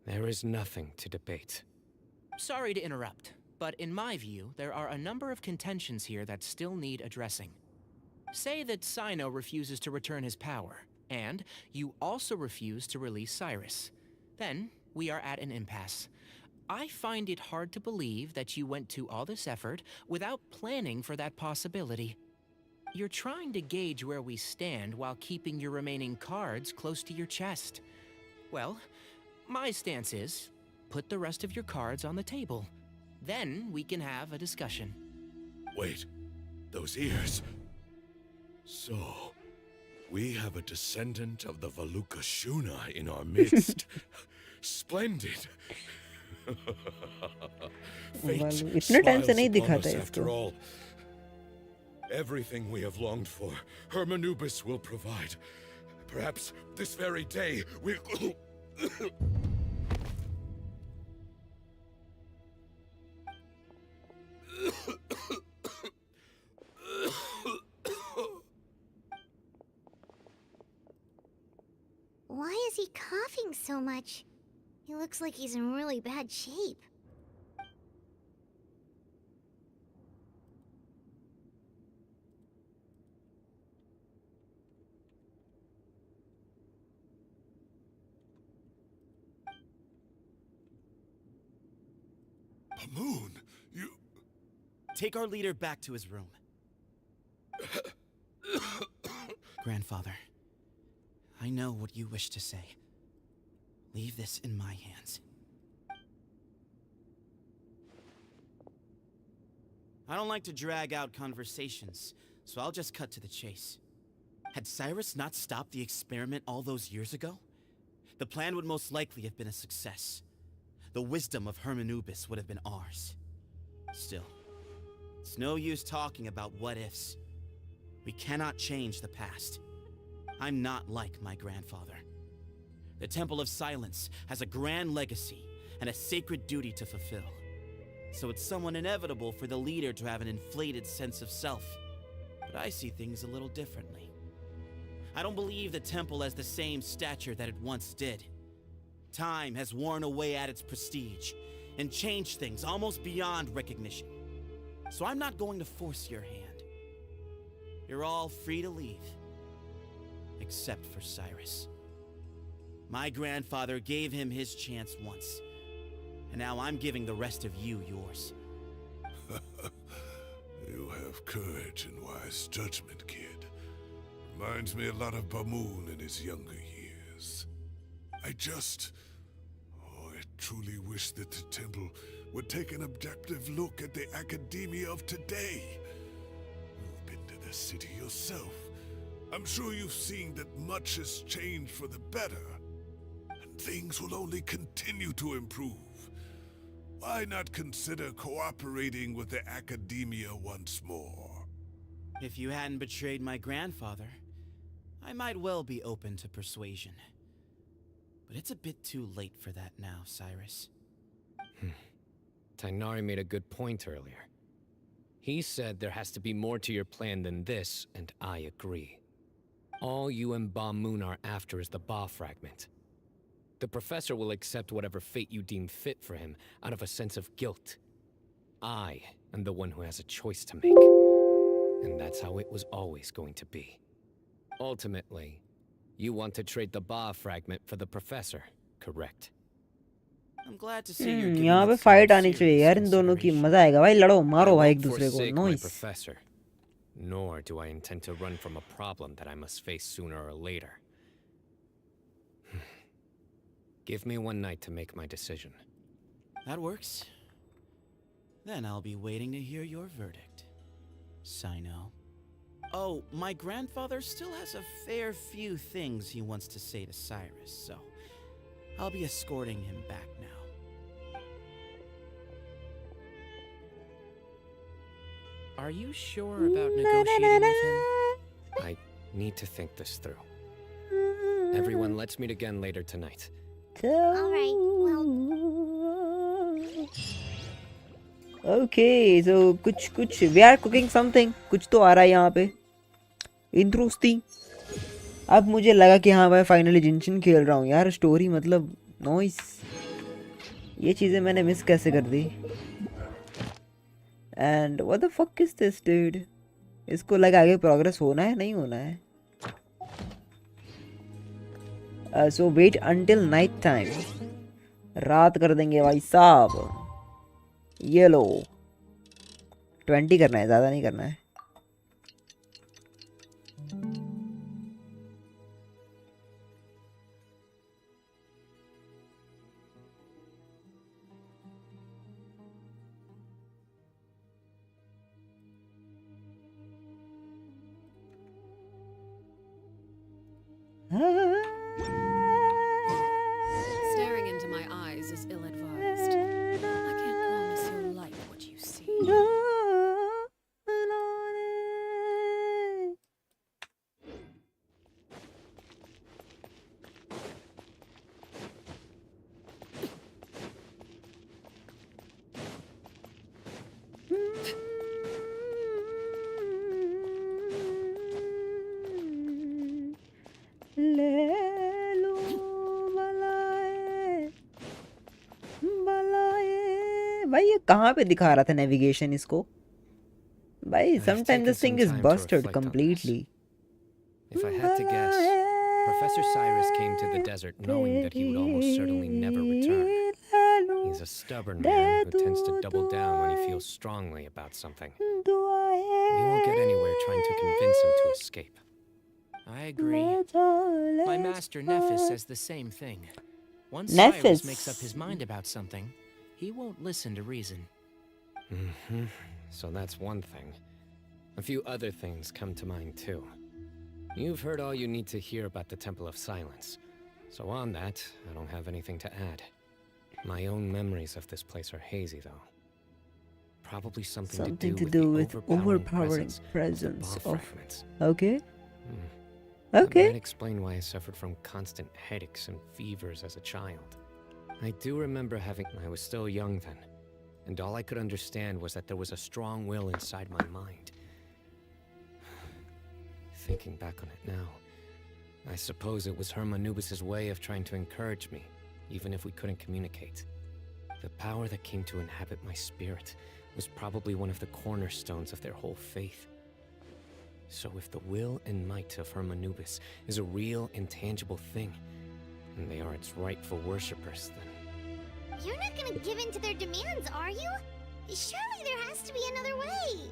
there is nothing to debate. Sorry to interrupt, but in my view, there are a number of contentions here that still need addressing. Say that Sino refuses to return his power, and you also refuse to release Cyrus. Then, we are at an impasse. I find it hard to believe that you went to all this effort without planning for that possibility. You're trying to gauge where we stand while keeping your remaining cards close to your chest. Well, my stance is, put the rest of your cards on the table. Then we can have a discussion. Wait, those ears. So, we have a descendant of the Valukashuna in our midst. Splendid. Fate इतने time से नहीं smiles upon दिखाता us है after इसको. all. Everything we have longed for, Hermanubis will provide. Perhaps this very day we'll... Why is he coughing so much? He looks like he's in really bad shape. Moon, you... Take our leader back to his room. Grandfather, I know what you wish to say. Leave this in my hands. I don't like to drag out conversations, so I'll just cut to the chase. Had Cyrus not stopped the experiment all those years ago, the plan would most likely have been a success. The wisdom of Hermanubis would have been ours. Still, it's no use talking about what-ifs. We cannot change the past. I'm not like my grandfather. The Temple of Silence has a grand legacy and a sacred duty to fulfill. So it's somewhat inevitable for the leader to have an inflated sense of self. But I see things a little differently. I don't believe the temple has the same stature that it once did. Time has worn away at its prestige and changed things almost beyond recognition. So I'm not going to force your hand. You're all free to leave. Except for Cyrus. My grandfather gave him his chance once. And now I'm giving the rest of you yours. You have courage and wise judgment, kid. Reminds me a lot of Bamoon in his younger years. I truly wish that the temple would take an objective look at the academia of today. You've been to the city yourself. I'm sure you've seen that much has changed for the better. And things will only continue to improve. Why not consider cooperating with the academia once more? If you hadn't betrayed my grandfather, I might well be open to persuasion. But it's a bit too late for that now, Cyrus. Tainari made a good point earlier. He said there has to be more to your plan than this, and I agree. All you and Ba Moon are after is the Ba fragment. The professor will accept whatever fate you deem fit for him out of a sense of guilt. I am the one who has a choice to make. And that's how it was always going to be. Ultimately, you want to trade the Ba fragment for the professor, correct? I'm glad to see you're giving यहाँ पे it some fight आनी चाहिए serious यार इन दोनों की consideration. मजा आएगा भाई लड़ो I मारो भाई एक won't दूसरे को forsake my noise professor, nor do I intend to run from a problem that I must face sooner or later. Give me one night to make my decision. That works. Then I'll be waiting to hear your verdict, Sino. Oh, my grandfather still has a fair few things he wants to say to Cyrus, so I'll be escorting him back now. Are you sure about negotiating with him? I need to think this through. Everyone, let's meet again later tonight. Alright, well, okay so कुछ we are cooking something कुछ तो आ रहा है यहाँ पे इंट्रोस्टिंग अब मुझे लगा कि हाँ भाई फाइनली जिनशिन खेल रहा हूँ यार स्टोरी मतलब नॉइस ये चीज़ें मैंने मिस कैसे कर दी? And what the fuck is this dude? इसको लगा आगे प्रोग्रेस होना है नहीं होना है? So wait until night time. रात कर देंगे भाई साहब। ये लो 20 करना है, ज़्यादा नहीं करना है। Staring into my eyes is ill-advised. I can't promise you'll like what you see. भाई ये कहाँ पे दिखा रहा था नेविगेशन इसको? भाई I've sometimes taken this thing some is time to busted reflect on this. completely. If I had to guess, Professor Cyrus came to the desert knowing that he would almost certainly never return. He's a stubborn man who tends to double down when he feels strongly about something. We won't get anywhere trying to convince him to escape. I agree. My master Nephis says the same thing. Once Cyrus makes up his mind about something, he won't listen to reason. So that's one thing. A few other things come to mind too. You've heard all you need to hear about the Temple of Silence. So on that, I don't have anything to add. My own memories of this place are hazy though. Probably something to do with the overpowering presence of fragments. Okay. That Okay. might explain why I suffered from constant headaches and fevers as a child. I do remember I was still young then, and all I could understand was that there was a strong will inside my mind. Thinking back on it now, I suppose it was Hermanubis' way of trying to encourage me, even if we couldn't communicate. The power that came to inhabit my spirit was probably one of the cornerstones of their whole faith. So if the will and might of Hermanubis is a real, intangible thing, and they are its rightful worshippers, then... You're not gonna give in to their demands, are you? Surely there has to be another way.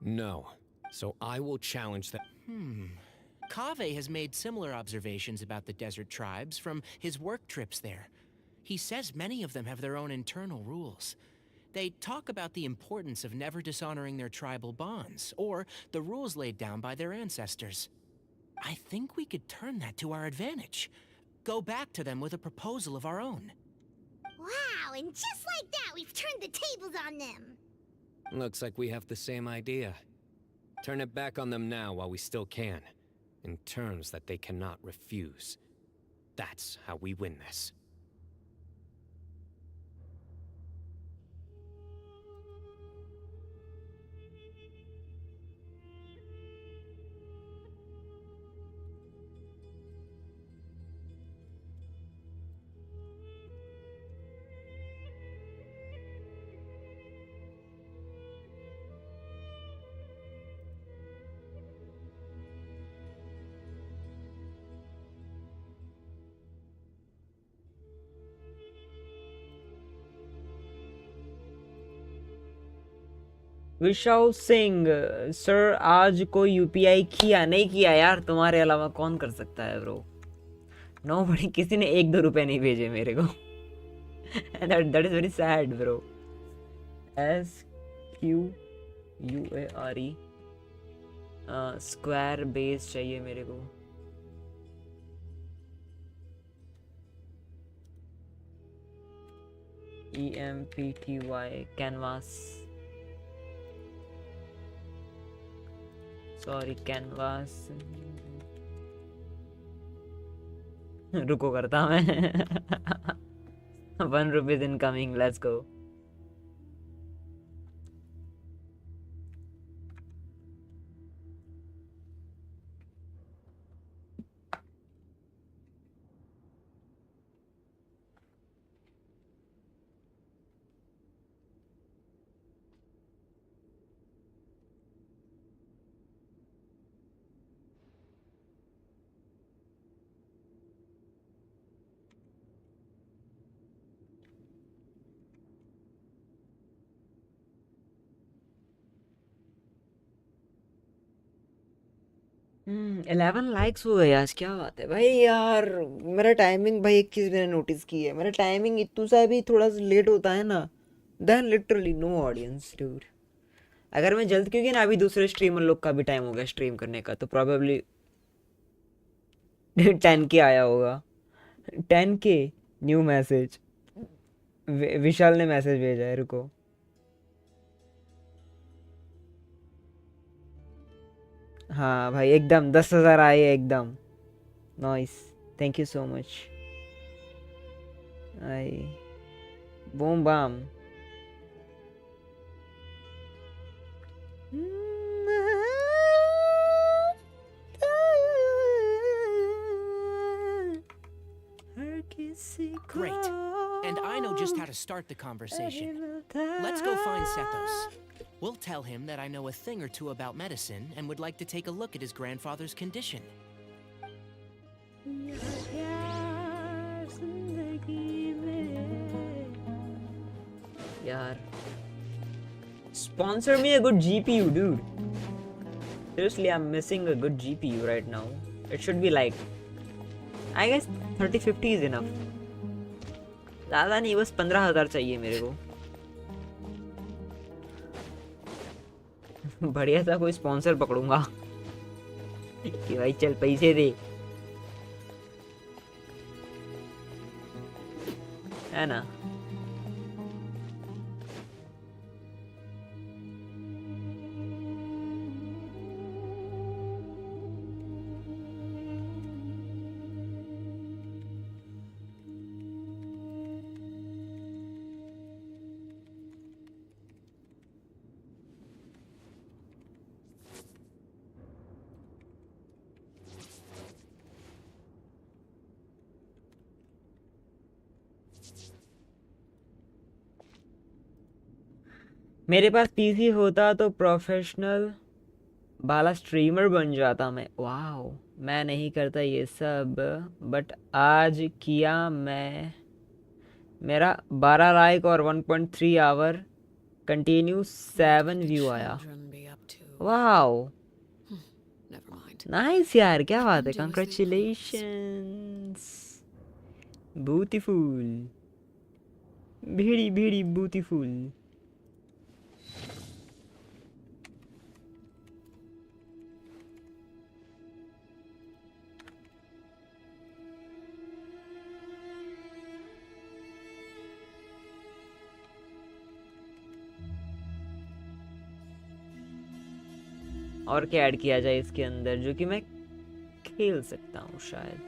No. So I will challenge that. Kaveh has made similar observations about the desert tribes from his work trips there. He says many of them have their own internal rules. They talk about the importance of never dishonoring their tribal bonds, or the rules laid down by their ancestors. I think we could turn that to our advantage. Go back to them with a proposal of our own. Wow, and just like that, we've turned the tables on them. Looks like we have the same idea. Turn it back on them now while we still can, in terms that they cannot refuse. That's how we win this. Vishal Singh sir, आज कोई UPI किया नहीं किया यार, तुम्हारे अलावा कौन कर सकता है ब्रो? नो बड़ी, किसी ने 1-2 रुपए नहीं भेजे मेरे को. That is very sad bro. SQUARE square base चाहिए मेरे को. EMPTY canvas. Sorry, canvas. रुको करता मैं. ₹1 incoming. Let's go. Hmm, 11 likes हो गए आज. क्या बात है भाई. यार मेरा टाइमिंग भाई, एक चीज मैंने नोटिस की है, मेरा टाइमिंग इतू सा भी थोड़ा सा लेट होता है ना, then literally no audience dude. अगर मैं जल्द, क्योंकि ना अभी दूसरे स्ट्रीमर लोग का भी टाइम हो गया स्ट्रीम करने का, तो प्रोबेबली 10K आया होगा. 10K new message. विशाल ने मैसेज भेजा है, रुको. हाँ भाई, एकदम 10,000 आए एकदम. Nice. Thank you so much. I boom bam. Great. And I know just how to start the conversation. Let's go find Sethos. We'll tell him that I know a thing or two about medicine and would like to take a look at his grandfather's condition. Yaar. Sponsor me a good GPU, dude. Seriously, I'm missing a good GPU right now. It should be like, I guess 3050 is enough. ज़्यादा नहीं, बस 15,000 चाहिए मेरे को. बढ़िया सा कोई sponsor पकड़ूंगा कि भाई चल पैसे दे, है ना. मेरे पास पीसी होता तो प्रोफेशनल बाला स्ट्रीमर बन जाता मैं. वाओ. मैं नहीं करता ये सब, बट आज किया मैं. मेरा 12 लाइक और 1.3 आवर कंटिन्यू 7 व्यू आया. वाओ. नाइस यार, क्या बात है. कंग्रेचुलेशंस. ब्यूटीफुल. भेड़ी भेड़ी ब्यूटीफुल. और क्या ऐड किया जाए इसके अंदर जो कि मैं खेल सकता हूँ शायद.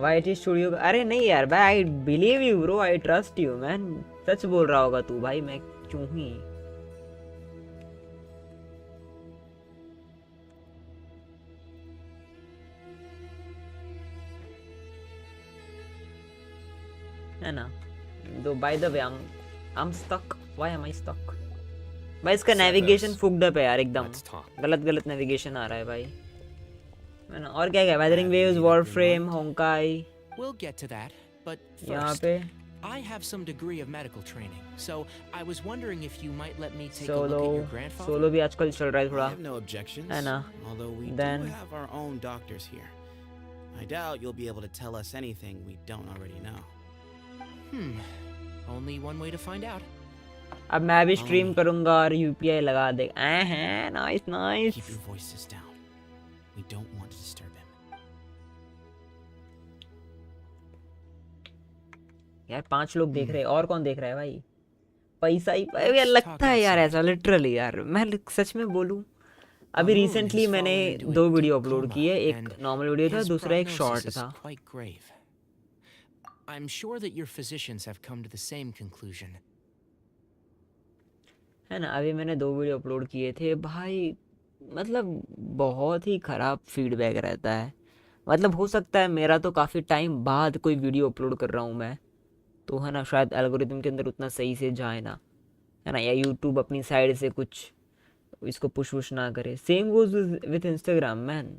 YT studio. अरे नहीं यार भाई, I believe you bro, I trust you man. सच बोल रहा होगा तू भाई, मैं क्यों ही. है ना. दो by the way, I'm stuck. Why am I stuck? भाई इसका नेविगेशन फुक्ड अप है यार एकदम. गलत गलत नेविगेशन आ रहा है भाई, है ना. और क्या क्या, wuthering waves, Warframe, Honkai. We'll get to that, but यहाँ first, पे I have some degree of medical training, so I was wondering if you might let me take a solo. look at your grandfather. Solo भी आजकल चल रहा है I थोड़ा, have no objections. है ना. Although we Then- do have our own doctors here. I doubt you'll be able to tell us anything we don't already know. Only one way to find out. अब मैं भी Follow stream me. करूंगा और UPI लगा दे। Nice Keep nice. your voices down. We don't want to disturb him. यार 5 लोग देख रहे हैं, और कौन देख रहा है भाई? पैसा ही यार Let's लगता talk है यार outside. ऐसा, लिटरली यार मैं सच में बोलूं, अभी Bamoon रिसेंटली has मैंने fallen into a 2 deep video upload coma, किए, एक and नॉर्मल वीडियो था, his दूसरा एक prognosis शॉर्ट is था। quite grave. I'm sure that your physicians have come to the same conclusion. है ना, अभी मैंने 2 वीडियो अपलोड किए थे भाई, मतलब बहुत ही ख़राब फीडबैक रहता है। मतलब हो सकता है मेरा तो काफ़ी टाइम बाद कोई वीडियो अपलोड कर रहा हूँ मैं, तो है ना शायद एल्गोरिदम के अंदर उतना सही से जाए ना, है ना, या यूट्यूब अपनी साइड से कुछ इसको पुश वुश ना करे। Same goes with Instagram man.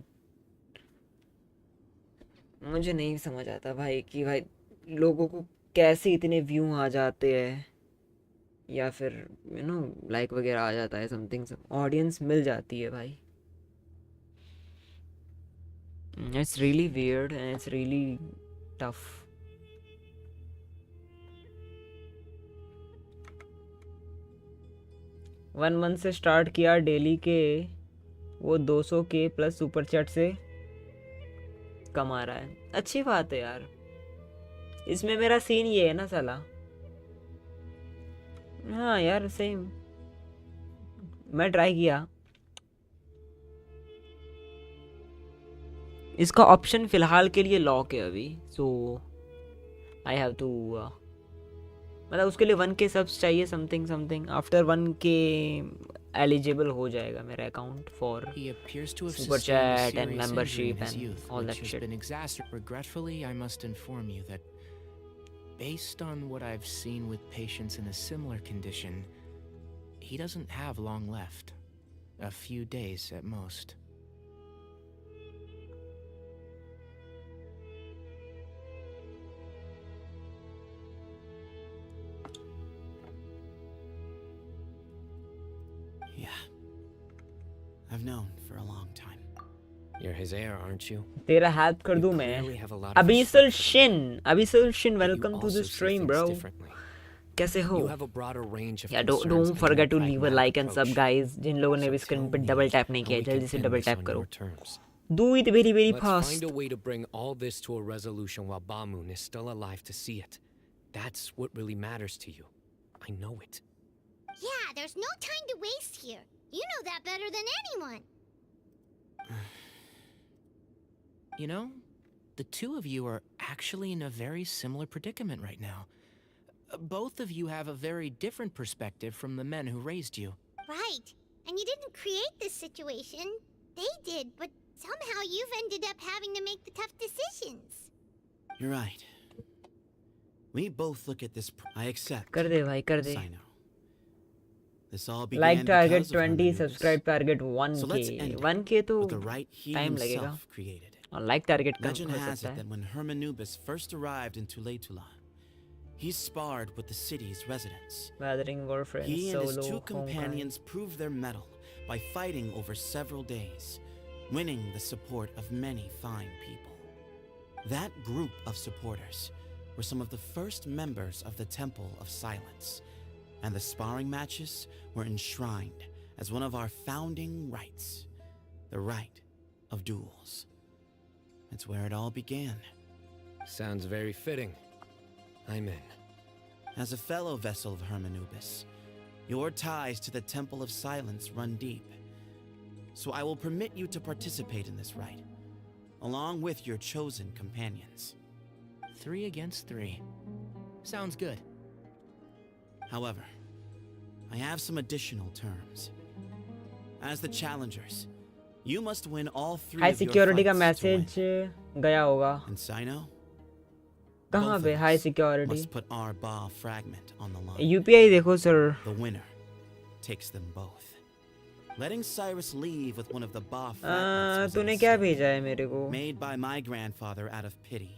मुझे नहीं समझ आता भाई कि भाई लोगों को कैसे इतने व्यू आ जाते हैं, या फिर लाइक वगैरह आ जाता है, समथिंग ऑडियंस मिल जाती है भाई। It's really weird and it's really tough. 1 month से स्टार्ट किया डेली के, वो 200 के प्लस सुपर चैट से कमा रहा है। अच्छी बात है यार, इसमें मेरा सीन ये है ना साला। हाँ यार सेम, मैं ट्राई किया, इसका ऑप्शन फिलहाल के लिए लॉक है अभी, सो आई हैव टू, मतलब उसके लिए 1K सब्स चाहिए, something something. After 1K eligible हो जाएगा मेरा account for He appears to have super sustained a chat and serious injury in membership his and youth, all which that has shit. been exacerbated. Regretfully, I must inform you that, based on what I've seen with patients in a similar condition, he doesn't have long left. A few days at most. Yeah. I've known for a long time. You're his heir, aren't you? तेरा help कर You दूं मैं? clearly have a lot of abyssal respect for Shin, abyssal Shin, but you welcome to the also see stream things bro. differently. कैसे हो? You have a broader range of या concerns don't and a forget more to leave a pragmatic like and सब approach. Guys, जिन लोगों ने So भी screen tell पे me double tap नहीं how किया we can जल्दी से pin double this tap on करो। your terms. Do it very very Let's fast. find a way to bring all this to a resolution while Bamoon is still alive to see it. That's what really matters to you. I know it. Yeah, there's no time to waste here. You know that better than anyone. You know, the two of you are actually in a very similar predicament right now. Both of you have a very different perspective from the men who raised you. Right. And you didn't create this situation. They did, but somehow you've ended up having to make the tough decisions. You're right. We both look at this. I accept. कर दे भाई कर दे। Sino. This all began like target because of 20, Hermanubis. Subscribe target So let's 1K। end it 1K तो with the right he time लगेगा, himself created. और like target कम Legend हो has सकता it है। that when Hermanubis first arrived in Tuletula, he sparred with the city's residents. Gathering war friends, He and his solo, two Honkai. companions proved their mettle by fighting over several days, winning the support of many fine people. That group of supporters were some of the first members of the Temple of Silence, and the sparring matches were enshrined as one of our founding rights, the right of duels. That's where it all began. Sounds very fitting. I'm in. As a fellow vessel of Hermanubis, your ties to the Temple of Silence run deep. So I will permit you to participate in this rite, along with your chosen companions. 3 against 3. Sounds good. However, I have some additional terms. As the challengers, you must win all 3 high of your security का fights to win. Message गया होगा। And Sino? कहाँ Both पे of high us security? must put our Ba fragment on the line. UPI देखो sir. The winner takes them both. Letting Cyrus leave with one of the Ba fragments was a तूने क्या mistake भेजा है मेरे को? made by my grandfather out of pity.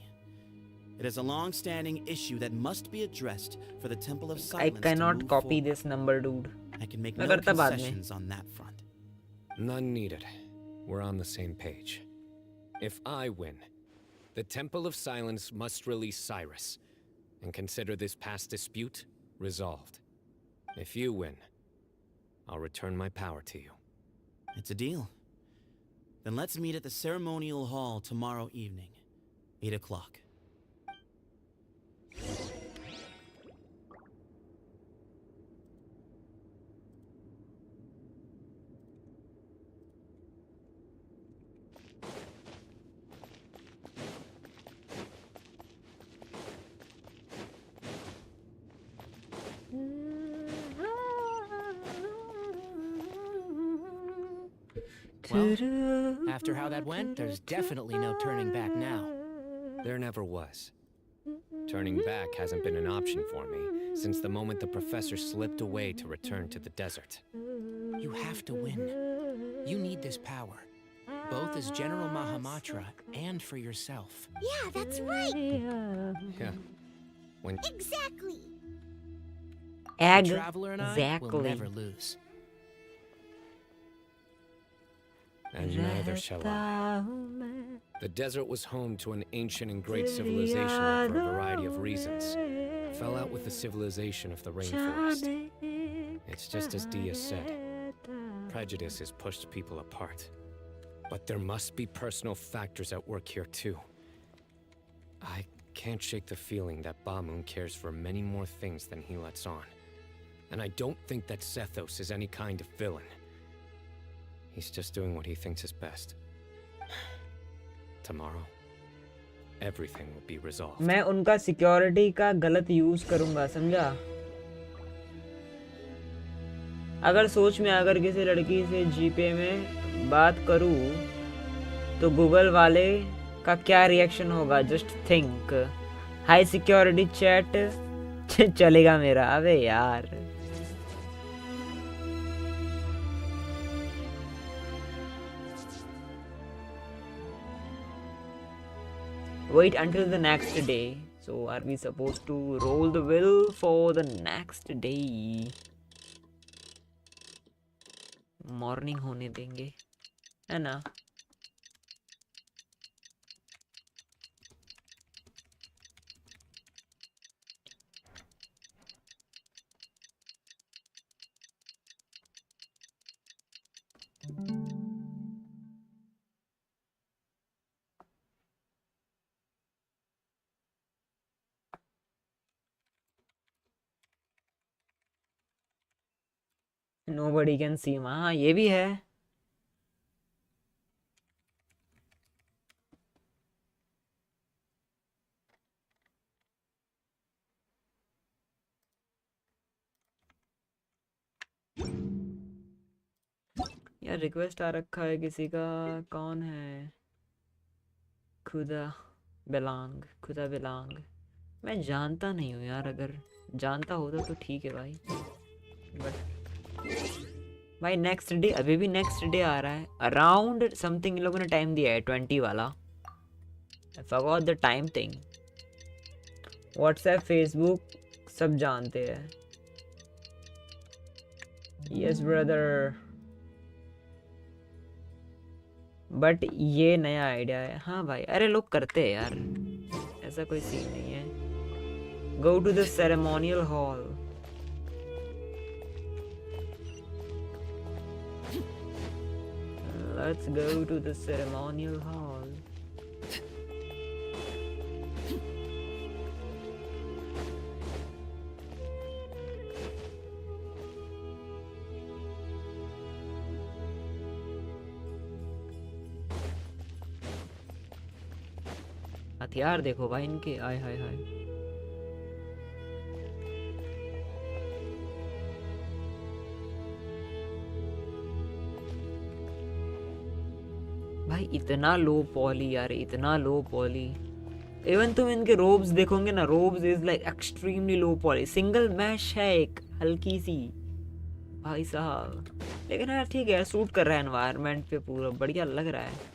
It is a long-standing issue that must be addressed for the Temple of I Silence to cannot move copy forward. this number, dude. I can make मैं no करता बाद में। concessions on that front. None needed. We're on the same page. If I win, the Temple of Silence must release Cyrus and consider this past dispute resolved. If you win, I'll return my power to you. It's a deal. Then let's meet at the ceremonial hall tomorrow evening, 8 o'clock. Well, after how that went, there's definitely no turning back now. There never was. Turning back hasn't been an option for me since the moment the professor slipped away to return to the desert. You have to win. You need this power, both as General Mahamatra and for yourself. Yeah, that's right. Yeah. When Exactly. The Traveler and I will never lose. And neither shall I. The desert was home to an ancient and great civilization that, for a variety of reasons, fell out with the civilization of the rainforest. It's just as Dia said. Prejudice has pushed people apart. But there must be personal factors at work here too. I can't shake the feeling that Bamoon cares for many more things than he lets on. And I don't think that Sethos is any kind of villain. He's just doing what he thinks is best. Tomorrow, everything will be resolved. मैं उनका security का गलत use करूंगा, समझा? अगर सोच में अगर किसी लड़की से जीपे में बात करूं तो गूगल वाले का क्या रिएक्शन होगा? Just think. High security chat चलेगा मेरा? अबे यार. Wait until the next day. So are we supposed to roll the will for the next day? Morning होने देंगे, है ना? Nobody can see him. हाँ ये भी है. यार रिक्वेस्ट आ रखा है किसी का. कौन है? खुदा बिलांग. मैं जानता नहीं हूँ यार. अगर जानता होता तो ठीक है भाई. बट भाई नेक्स्ट डे, अभी भी नेक्स्ट डे आ रहा है. अराउंड समथिंग इन लोगों ने टाइम दिया है 20 वाला. I forgot the time thing. WhatsApp Facebook सब जानते हैं. Yes brother. बट ये नया आइडिया है. हाँ भाई, अरे लोग करते हैं यार, ऐसा कोई सीन नहीं है. Go to the ceremonial hall. Let's go to the ceremonial hall. हथियार देखो भाई इनके. आय हाय हाय. भाई इतना लो पॉली यार, इतना लो पॉली. इवन तुम इनके रोब्स देखोगे ना, robes is like extremely low poly. Single mesh है एक हल्की सी भाई साहब. लेकिन यार ठीक है, सूट कर रहा है एनवायरनमेंट पे, पूरा बढ़िया लग रहा है.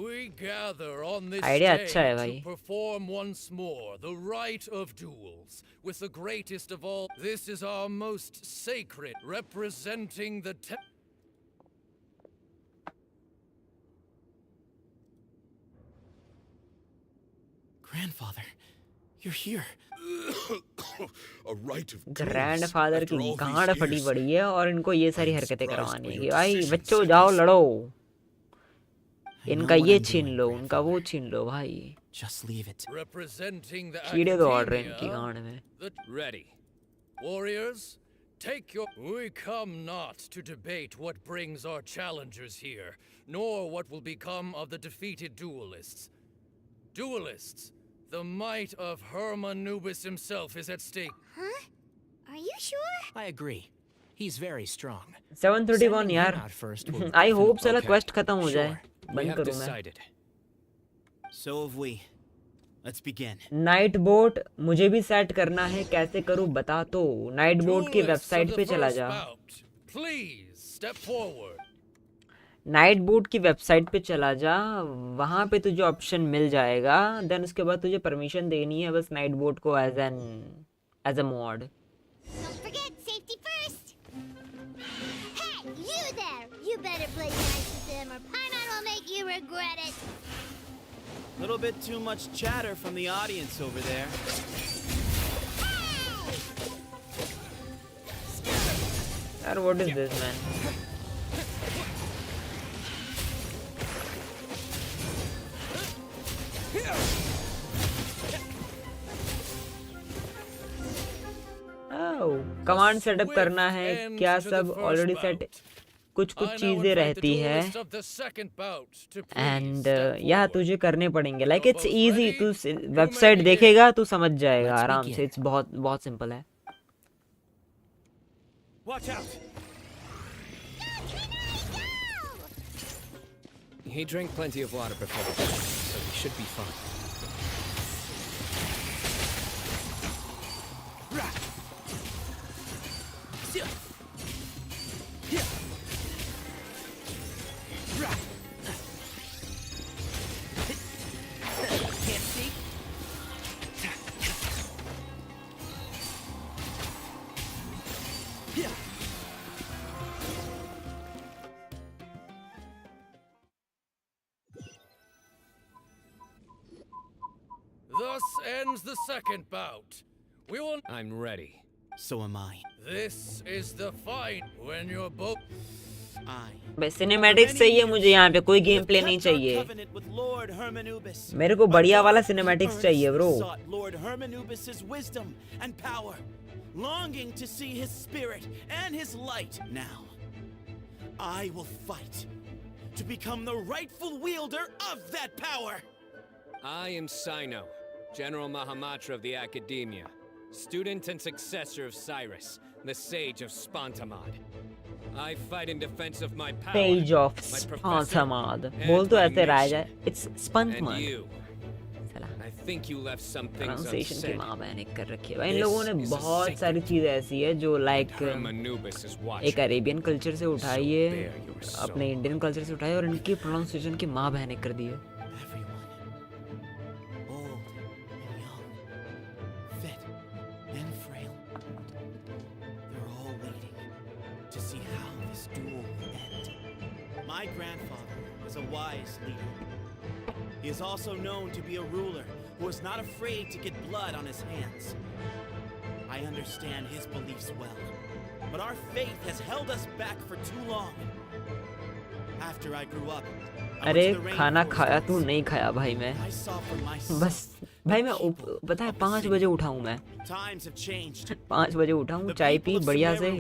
We gather on this idea day अच्छा है to भाई. perform once more the rite of duels with the greatest of all. This is our most sacred, representing the Grandfather, you're here. A rite of grandfather की गांड फटी पड़ी है और इनको ये सारी हरकतें करवानी है कि भाई decision, बच्चों Sephiroth. जाओ लड़ो, I know इनका what ये I'm छीन doing, लो, उनका वो Grandfather. छीन लो भाई, Just leave it. Representing the कीड़े दौड़ रहे हैं इनकी academia, गांड में. the Ready. warriors, take your... We come not to debate what brings our challengers here, nor what will become of the defeated duelists. Duelists, the might of Hermanubis himself is at stake. Huh? Are you sure? I agree. He's very strong. 731 Sending him यार. out first will I hope साला Okay, quest खत्म हो जाए. sure. We बंद have करूँ मैं. Decided. So have we. Let's begin. Night boat मुझे भी सेट करना है, कैसे करूँ बता तो. नाइट बोट की Duelists of वेबसाइट the पे चला first जा. bout, please step forward. Night boat की वेबसाइट पे चला जा, वहाँ पे तुझे ऑप्शन मिल जाएगा. देन उसके बाद तुझे परमिशन देनी है बस नाइट बोट को as a mod. Don't forget, safety first! Hey, you there! You better play nice with them or Paimon will make you regret it! Little bit too much chatter from the audience over there. यार what is this man. Command setup करना है क्या, सब already set. कुछ चीजें रहती है and यह तुझे करने पड़ेंगे. लाइक इट्स इजी, तू वेबसाइट देखेगा तू समझ जाएगा आराम से. इट्स बहुत सिंपल है. Watch out! He drank plenty of water before the game, so he should be fine. Can't see? Thus ends the second bout. We will... I'm ready. So am I. This is the fight when you're both... बस cinematics चाहिए मुझे, यहाँ पे कोई game play नहीं चाहिए. मेरे को बढ़िया वाला सिनेमैटिक्स चाहिए bro. Lord Hermanubis's wisdom and power, longing to see his spirit and his light now. I will fight to become the rightful wielder of that power. I am Sino, General Mahamatra of the Academia, student and successor of Cyrus, the Sage of Spantamad. I fight in defense of my power. Sage of my professor, Spantamad. and बोल तो my ऐसे रहा है. mission. It's And Spantmad. you. I think you left some things pronunciation की unsaid. माँ बहन एक कर रखी है भाई. इन लोगों ने बहुत सारी चीजें ऐसी है जो लाइक Hermanubis is एक watching. अरेबियन कल्चर से उठाई है, bare your soul. अपने इंडियन कल्चर से उठाई और इनकी प्रोनाउंसिएशन की माँ बहन एक कर दी है. Old and young, fit and frail. They're all waiting to see how this duel will end. My grandfather was a wise leader. He is also known to be a ruler who is not afraid to get blood on his hands. I understand his beliefs well, but our faith has held us back for too long. After I grew up, अरे खाना खाया तू नहीं खाया भाई. मैं I saw for myself. बस भाई मैं पता है 5 बजे उठाऊँ मैं. Times have changed. 5 बजे उठाऊँ, चाय पी बढ़िया से,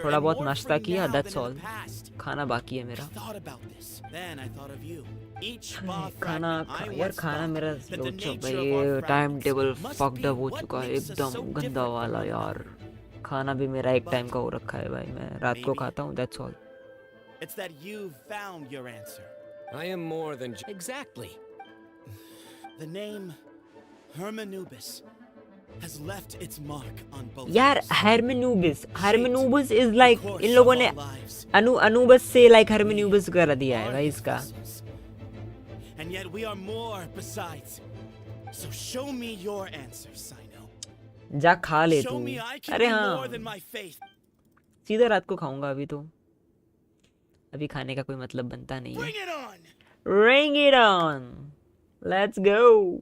थोड़ा बहुत नाश्ता किया, that's all. खाना बाकी है मेरा. Thought about this. Then I thought of you. Each खाना यार खाना मेरा सोचो भाई टाइम टेबल फक्ड अप हो चुका है एकदम गंदा वाला यार. खाना भी मेरा एक टाइम का हो रखा है भाई. मैं रात को खाता हूँ, that's all. It's that you've found your answer. I am more than Exactly. The name Hermanubis has left its mark on both. यार Hermanubis is like इन लोगों ने अनुबस से like Hermanubis कर दिया है भाई इसका. And yet we are more besides. So show me your answer, Sino. जा खा ले Show तू. me I can अरे do हाँ more than my faith. सीधा रात को खाऊंगा. अभी खाने का कोई मतलब बनता नहीं है. Bring it on. Bring it on. Let's go.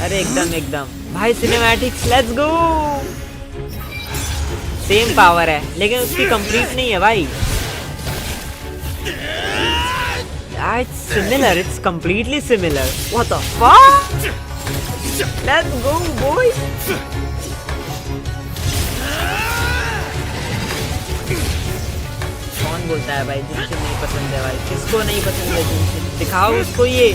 अरे एकदम एकदम भाई cinematics let's go same power है लेकिन उसकी कंप्लीट नहीं है भाई it's similar it's completely similar what the fuck let's go boys कौन बोलता है भाई जिनसे नहीं पसंद है भाई किसको नहीं पसंद है जिनसे दिखाओ उसको ये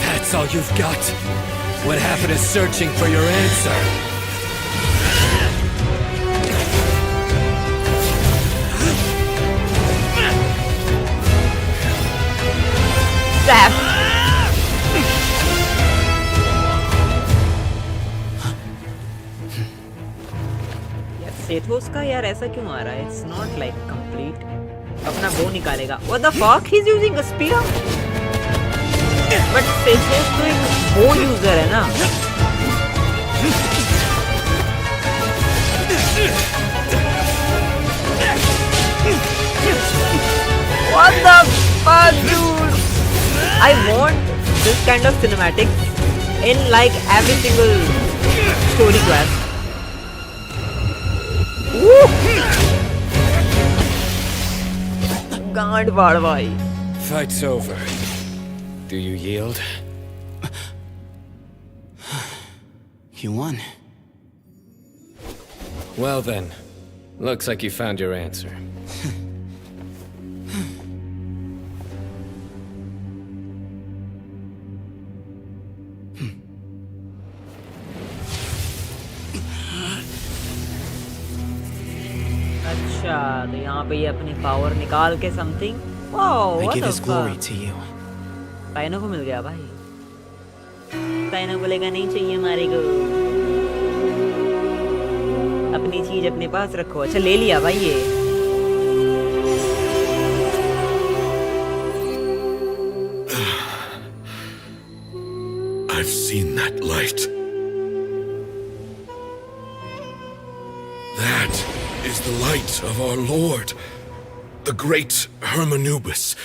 That's all you've got? What happened to searching for your answer? Zap! यार सेथोस का यार ऐसा क्यों आ रहा है इट्स नॉट लाइक कंप्लीट अपना बो निकालेगा what the fuck he is using a spear but Sethos तो एक बो यूजर है ना what the fuck dude I want this kind of cinematics in like every single story quest. गांड फाड़ भाई. Fight's over. Do you yield? You won. Well then, looks like you found your answer. अच्छा तो यहाँ पे ये अपनी power निकाल के something wow I give his glory to you. ताइनो को मिल गया भाई ताइनो बोलेगा नहीं चाहिए हमारे को अपनी चीज अपने पास रखो अच्छा ले लिया भाई ये I've seen that light. That is the light of our Lord, the great Hermanubis,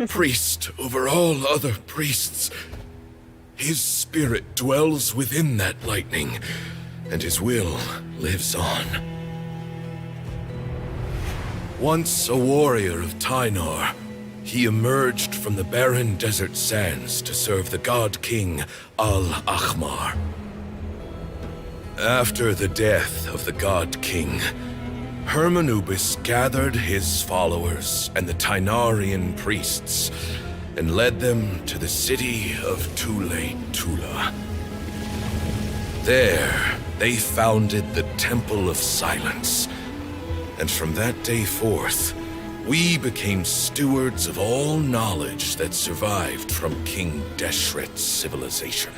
priest over all other priests. His spirit dwells within that lightning, and his will lives on. Once a warrior of Tynar, he emerged from the barren desert sands to serve the god king Al-Akhmar. After the death of the god king, Hermanubis gathered his followers and the Tynarian priests and led them to the city of Tule-Tula. There, they founded the Temple of Silence, and from that day forth, we became stewards of all knowledge that survived from King Deshret's civilization.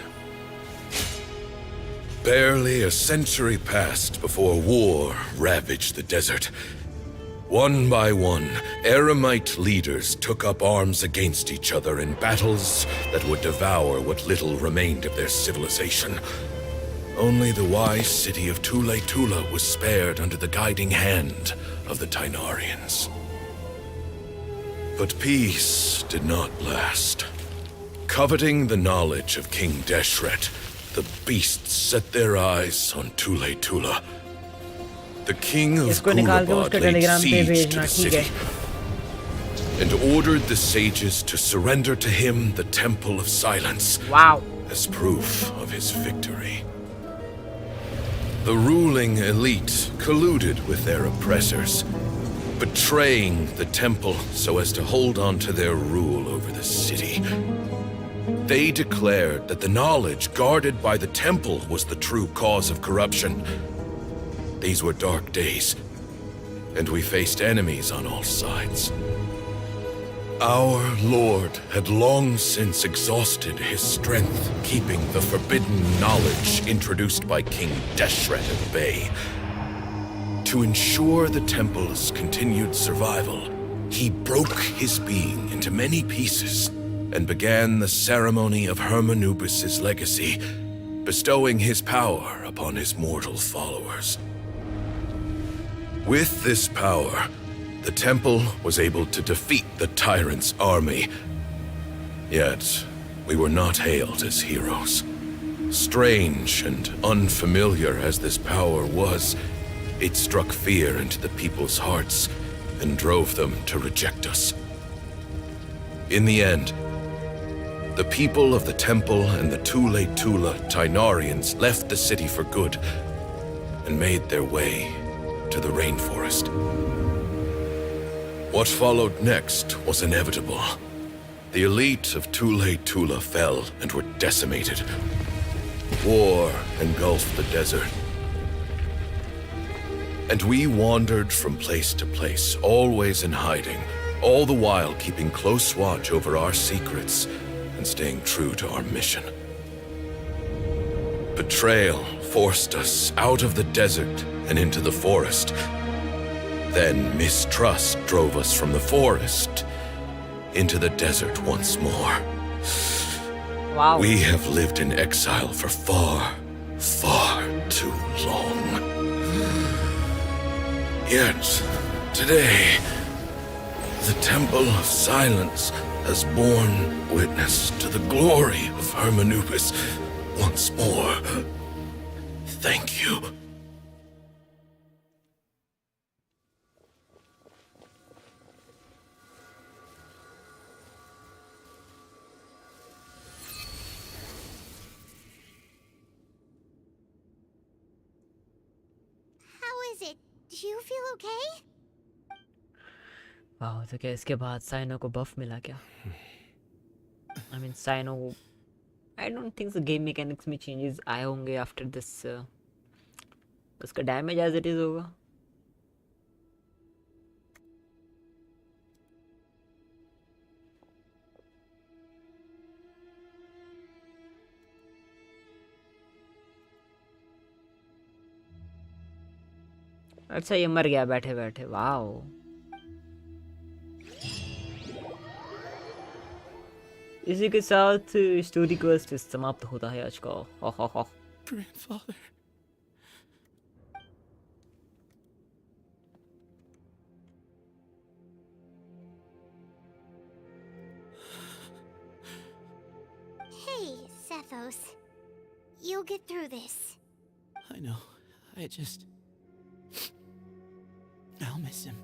Barely a century passed before war ravaged the desert. One by one, Eremite leaders took up arms against each other in battles that would devour what little remained of their civilization. Only the wise city of Tule-Tula was spared under the guiding hand of the Tynarians. But peace did not last. Coveting the knowledge of King Deshret, the beasts set their eyes on Tule-Tula. The king of Gulabad laid siege to the city and ordered the sages to surrender to him the Temple of Silence as proof of his victory. The ruling elite colluded with their oppressors, betraying the temple so as to hold on to their rule over the city. They declared that the knowledge guarded by the temple was the true cause of corruption. These were dark days, and we faced enemies on all sides. Our Lord had long since exhausted his strength, keeping the forbidden knowledge introduced by King Deshret at bay. To ensure the temple's continued survival, he broke his being into many pieces and began the ceremony of Hermanubis' legacy, bestowing his power upon his mortal followers. With this power, the temple was able to defeat the tyrant's army Yet, we were not hailed as heroes. Strange and unfamiliar as this power was, it struck fear into the people's hearts and drove them to reject us. In the end, the people of the temple and the Tule Tula Tainarians left the city for good and made their way to the rainforest. What followed next was inevitable. The elite of Tule Tula fell and were decimated. War engulfed the desert. And we wandered from place to place, always in hiding, all the while keeping close watch over our secrets and staying true to our mission. Betrayal forced us out of the desert and into the forest. Then mistrust drove us from the forest into the desert once more. Wow. We have lived in exile for far, far too long. Yet, today, the Temple of Silence has borne witness to the glory of Hermanubis once more. Thank you. How is it? Do you feel okay? वाह, तो क्या इसके बाद cyano को बफ मिला क्या? I mean साइनो, I don't think the game mechanics में changes आए होंगे after this. उसका डैमेज एज इट इज होगा. अच्छा ये मर गया बैठे बैठे. वाओ. इसी के साथ स्टोरी क्वेस्ट समाप्त होता है आज का. Grandfather. Hey, Sethos. You'll get through this. I know. I'll miss him.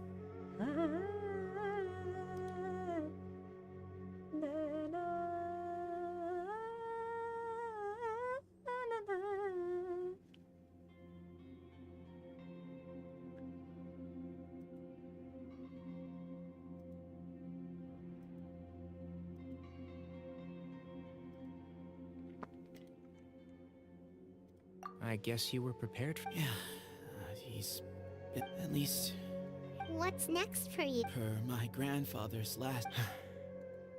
I guess you were prepared for... Yeah, he's... at least... What's next for you? per my grandfather's last...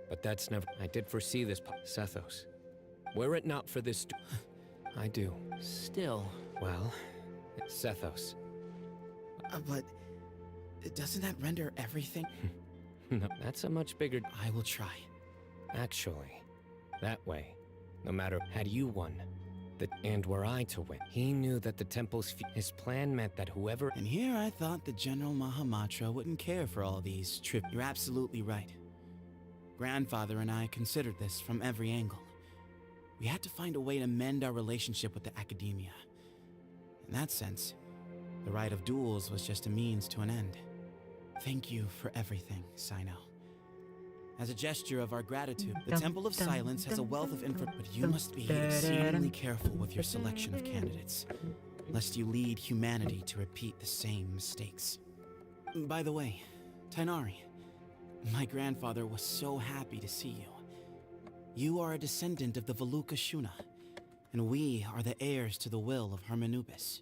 But that's never... I did foresee this, Sethos. Were it not for this... I do. Still... Well, Sethos. But... doesn't that render everything? No, that's a much bigger... I will try. Actually, that way, no matter... Had you won, and were I to win, he knew that the temple's... His plan meant that whoever... And here I thought the General Mahamatra wouldn't care for all these trips. You're absolutely right. Grandfather and I considered this from every angle. We had to find a way to mend our relationship with the academia. In that sense, the right of duels was just a means to an end. Thank you for everything, Sino. As a gesture of our gratitude, the Temple of Silence has a wealth of info, but you must be exceedingly careful with your selection of candidates, lest you lead humanity to repeat the same mistakes. By the way, Tainari, my grandfather was so happy to see you. You are a descendant of the Veluca Shuna, and we are the heirs to the will of Hermanubis.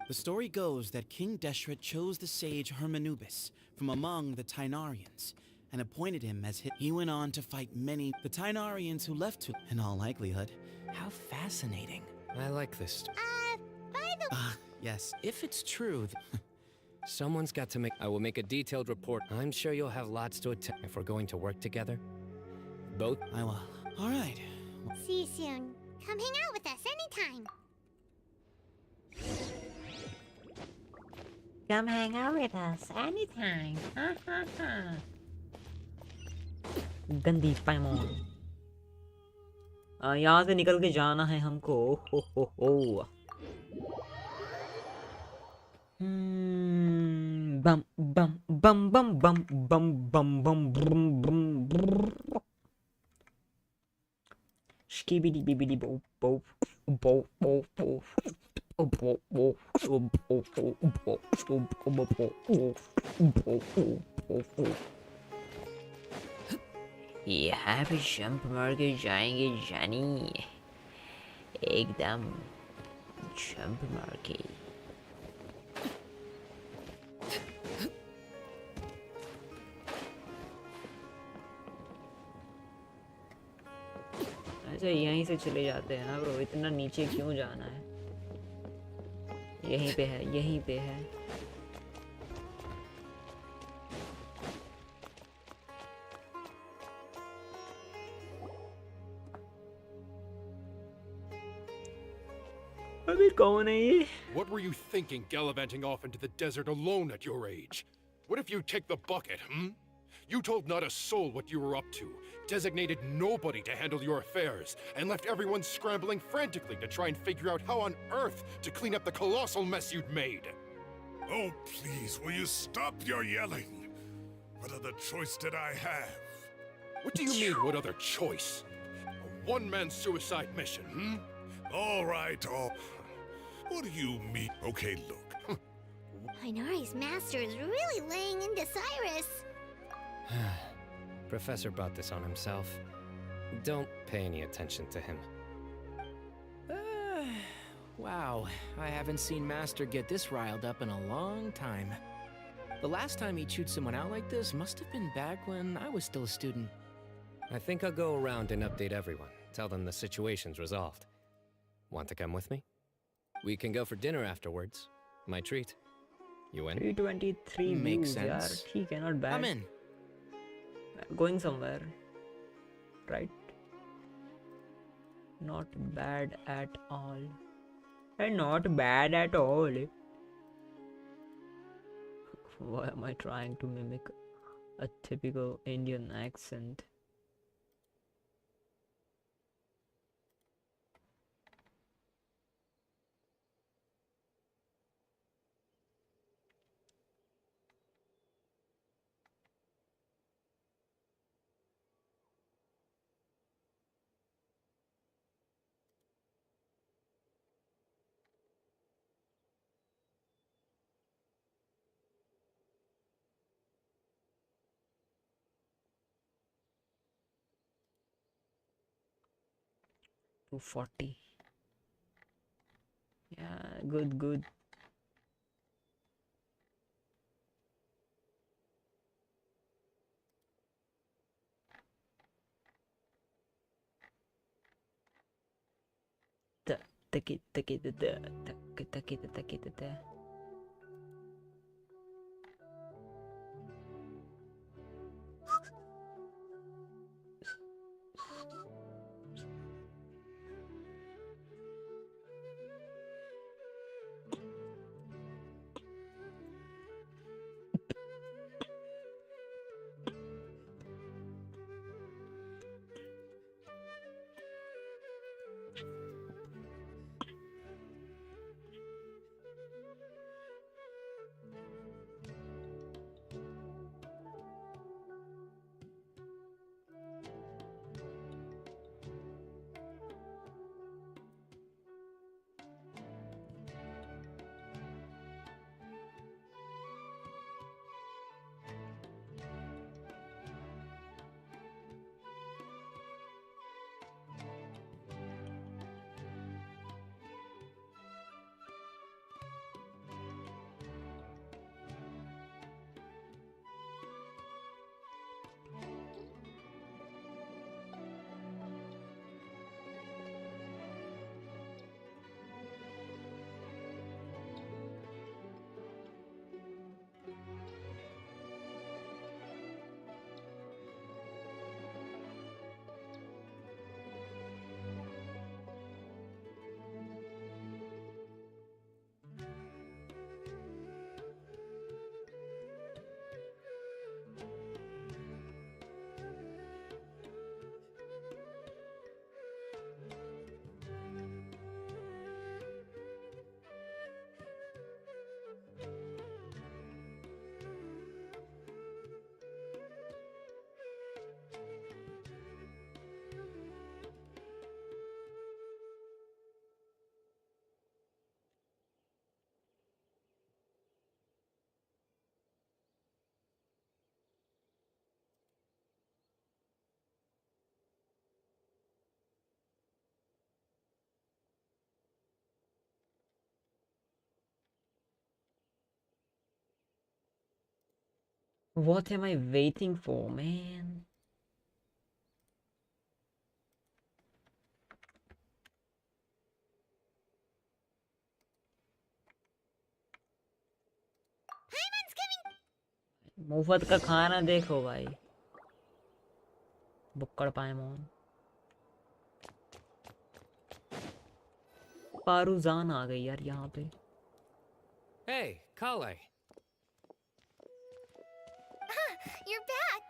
The story goes that King Deshret chose the sage Hermanubis from among the Tainarians, and appointed him as his... He went on to fight many... The Tainarians who left to... In all likelihood. How fascinating. I like this. By the... yes. If it's true... Someone's got to make... I will make a detailed report. I'm sure you'll have lots to attend if we're going to work together. Both? I will. All right. See you soon. Come hang out with us anytime. Come hang out with us anytime. गंदी पैमोन. यहाँ से निकल के जाना है हमको। हो। बम बम बम बम बम बम बम बम ब्रुम ब्रुम ब्रुम। Skibidi bibidi bo bo bo bo bo. यहाँ पे जंप मार के जाएंगे जानी, एकदम जंप मार के। अच्छा यहीं से चले जाते हैं ना ब्रो, इतना नीचे क्यों जाना है? यहीं पे है, यहीं पे है। अभी कौन है ये? What were you thinking, gallivanting off into the desert alone at your age? What if you take the bucket, hmm? You told not a soul what you were up to, designated nobody to handle your affairs, and left everyone scrambling frantically to try and figure out how on earth to clean up the colossal mess you'd made. Oh, please, will you stop your yelling? What other choice did I have? What do you mean, what other choice? A one-man suicide mission, hmm? All right, what do you mean? Okay, look. Inari's master is really laying into Cyrus. Professor brought this on himself. Don't pay any attention to him. Wow, I haven't seen Master get this riled up in a long time. The last time he chewed someone out like this must have been back when I was still a student. I think I'll go around and update everyone. Tell them the situation's resolved. Want to come with me? We can go for dinner afterwards. My treat. You in? 323 Makes views यार, sense. ठीक है, not bad. I'm in. Going somewhere, right? Not bad at all. And not bad at all. Why am I trying to mimic a typical Indian accent? $240. Yeah, good. Ta. What am I waiting for, man? मुफ्त का खाना देखो भाई, बुक्कड़ पाएमोन। पारूजान आ गई यार यहाँ पे। Hey, Kale. You're back!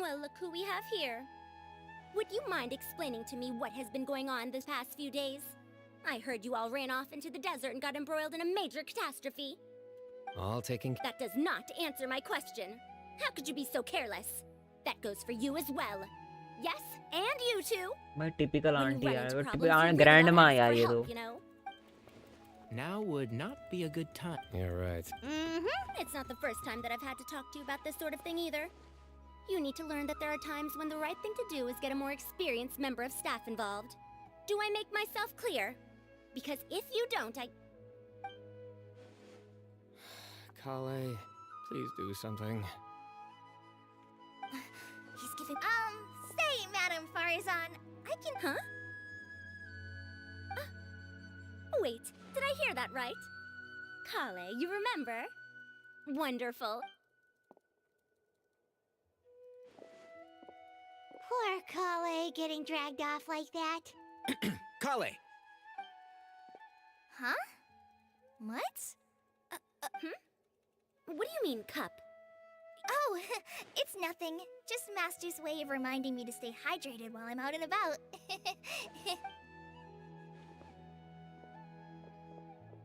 Well, look who we have here. Would you mind explaining to me what has been going on this past few days? I heard you all ran off into the desert and got embroiled in a major catastrophe. All taking... That does not answer my question. How could you be so careless? That goes for you as well. Yes, and you too. My typical When you auntie run यार, into वो problems, typical you aunt really grandma gotta ask यार for ये help, तो। you know? Now would not be a good time. You're right. It's not the first time that I've had to talk to you about this sort of thing either. You need to learn that there are times when the right thing to do is get a more experienced member of staff involved. Do I make myself clear? Because if you don't, Kale, please do something. He's giving. Say, Madam Farazan, I can. Huh? Wait, did I hear that right? Kale, you remember? Wonderful. Poor Kale getting dragged off like that. Kale! Huh? What? What do you mean, cup? Oh, it's nothing. Just Master's way of reminding me to stay hydrated while I'm out and about.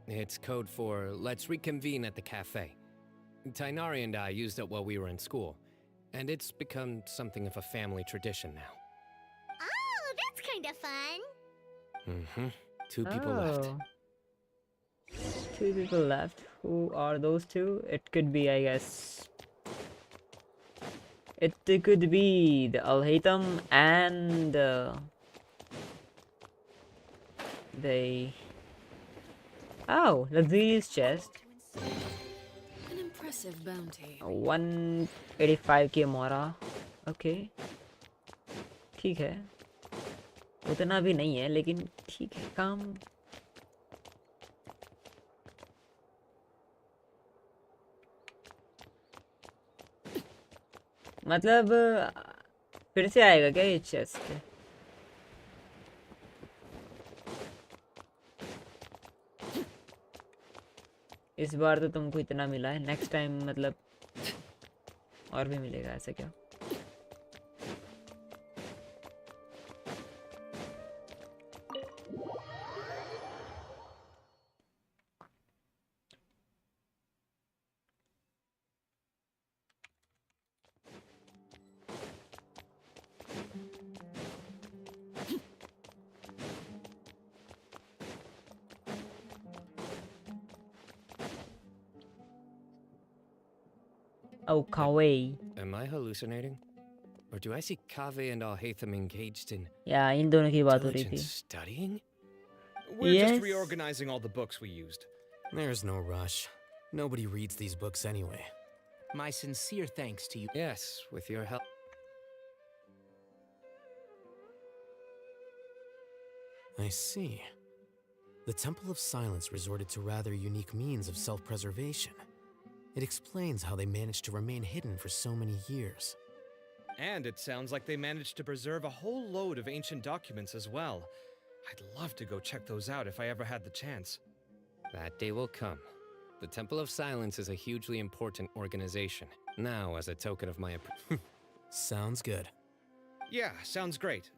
It's code for let's reconvene at the cafe. Tainari and I used it while we were in school, and it's become something of a family tradition now. Oh, that's kind of fun. Mm-hmm. 2 people left. Oh. 2 people left. Who are those 2? It could be, I guess. It could be the Al-Haytham and they. Oh, Lazili's chest. An impressive bounty. 185k Mora. Okay. ठीक है. उतना भी नहीं है, लेकिन ठीक है काम. मतलब फिर से आएगा क्या ये चेस्ट? इस बार तो तुमको इतना मिला है, नेक्स्ट टाइम मतलब और भी मिलेगा, ऐसा क्या? Oh, Kawaii. Am I hallucinating? Or do I see Kaveh and Al-Haytham engaged in Yeah, इन दोनों की बात हो रही diligent थी. studying? We're Yes. just reorganizing all the books we used. There's no rush. Nobody reads these books anyway. My sincere thanks to you. Yes, with your help. I see. The Temple of Silence resorted to rather unique means of self-preservation. It explains how they managed to remain hidden for so many years. And it sounds like they managed to preserve a whole load of ancient documents as well. I'd love to go check those out if I ever had the chance. That day will come. The Temple of Silence is a hugely important organization. Now, as a token of my Sounds good. Yeah, sounds great.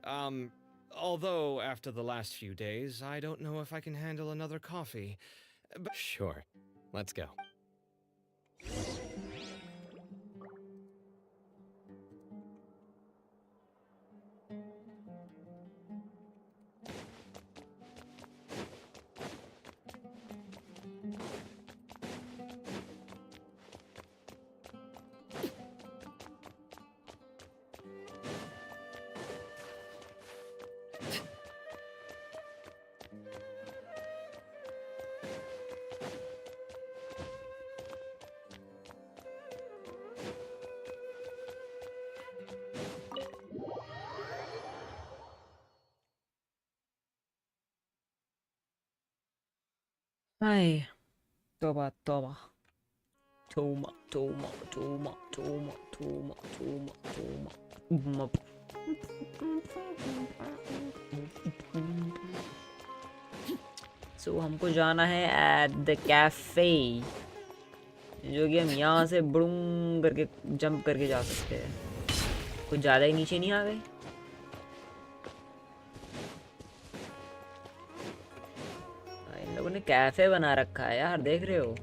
Although after the last few days, I don't know if I can handle another coffee. But Sure. Let's go. हाय तौबा तौबा Toma, toma, toma, toma, toma, toma, toma. So हमको जाना है at the cafe, जो कि हम यहाँ से बुड़ूं करके जंप करके जा सकते हैं। कुछ ज़्यादा ही नीचे नहीं आ गए। इन लोगों ने कैफे बना रखा है यार, देख रहे हो?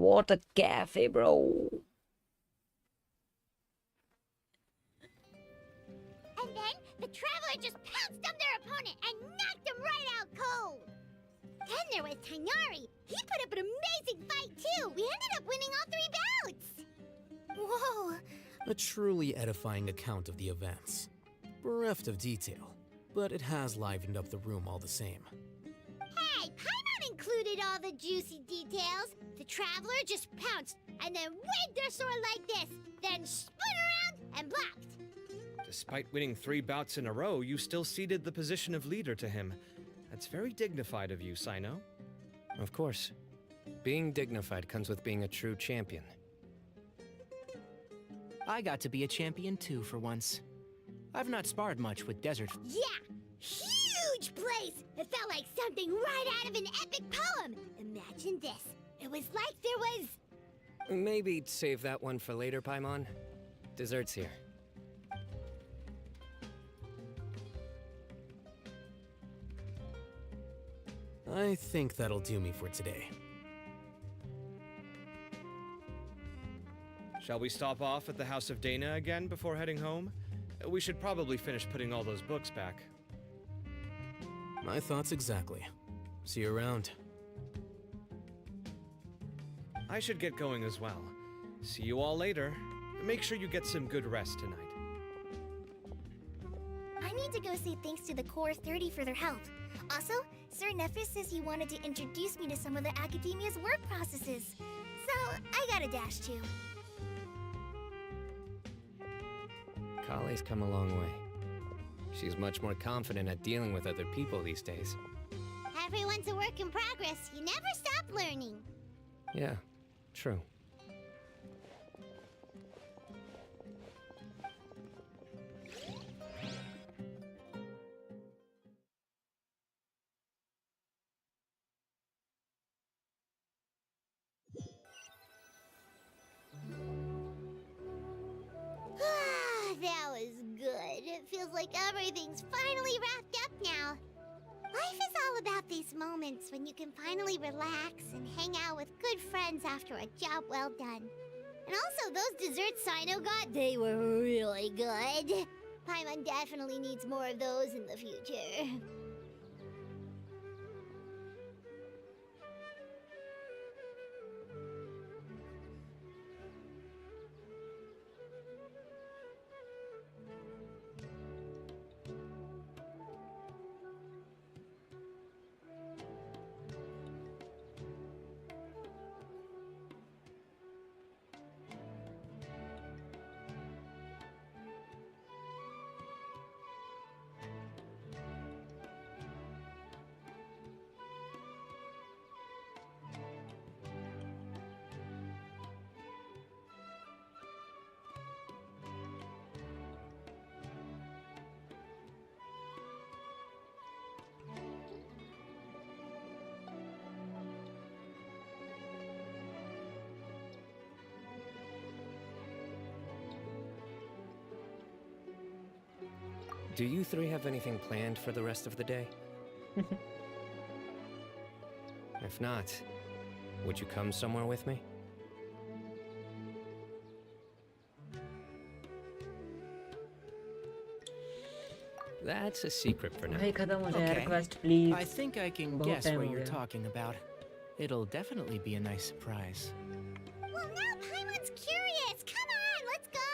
What a cafe, bro. And then the traveler just pounced on their opponent and knocked him right out cold. Then there was Tainari. He put up an amazing fight too. We ended up winning all 3 bouts. Whoa! A truly edifying account of the events. Bereft of detail, but it has livened up the room all the same. Hey, Paimon included all the juicy details. The traveler just pounced and then waved their sword like this, then spun around and blocked. Despite winning 3 bouts in a row, you still ceded the position of leader to him. That's very dignified of you, Sino. Of course. Being dignified comes with being a true champion. I got to be a champion too for once. I've not sparred much with Desert. Yeah, huge place. It felt like something right out of an epic poem. Imagine this. It was like there was... Maybe save that one for later, Paimon. Dessert's here. I think that'll do me for today. Shall we stop off at the House of Dana again before heading home? We should probably finish putting all those books back. My thoughts exactly. See you around. I should get going as well. See you all later. Make sure you get some good rest tonight. I need to go say thanks to the Core 30 for their help. Also, Sir Nephis says he wanted to introduce me to some of the Academia's work processes. So, I gotta dash too. Kale's come a long way. She's much more confident at dealing with other people these days. Everyone's a work in progress. You never stop learning. Yeah, true. That was good. It feels like everything's finally wrapped up now. Life is all about these moments when you can finally relax and hang out with good friends after a job well done. And also, those desserts Sino got, they were really good. Paimon definitely needs more of those in the future. Do you three have anything planned for the rest of the day? If not, would you come somewhere with me? That's a secret for now. भाई खत्म हो जाए Okay. request please. I think I can बहुत guess time what हो you're गया. talking about. It'll definitely be a nice surprise. Well, now Paimon's curious. Come on, let's go.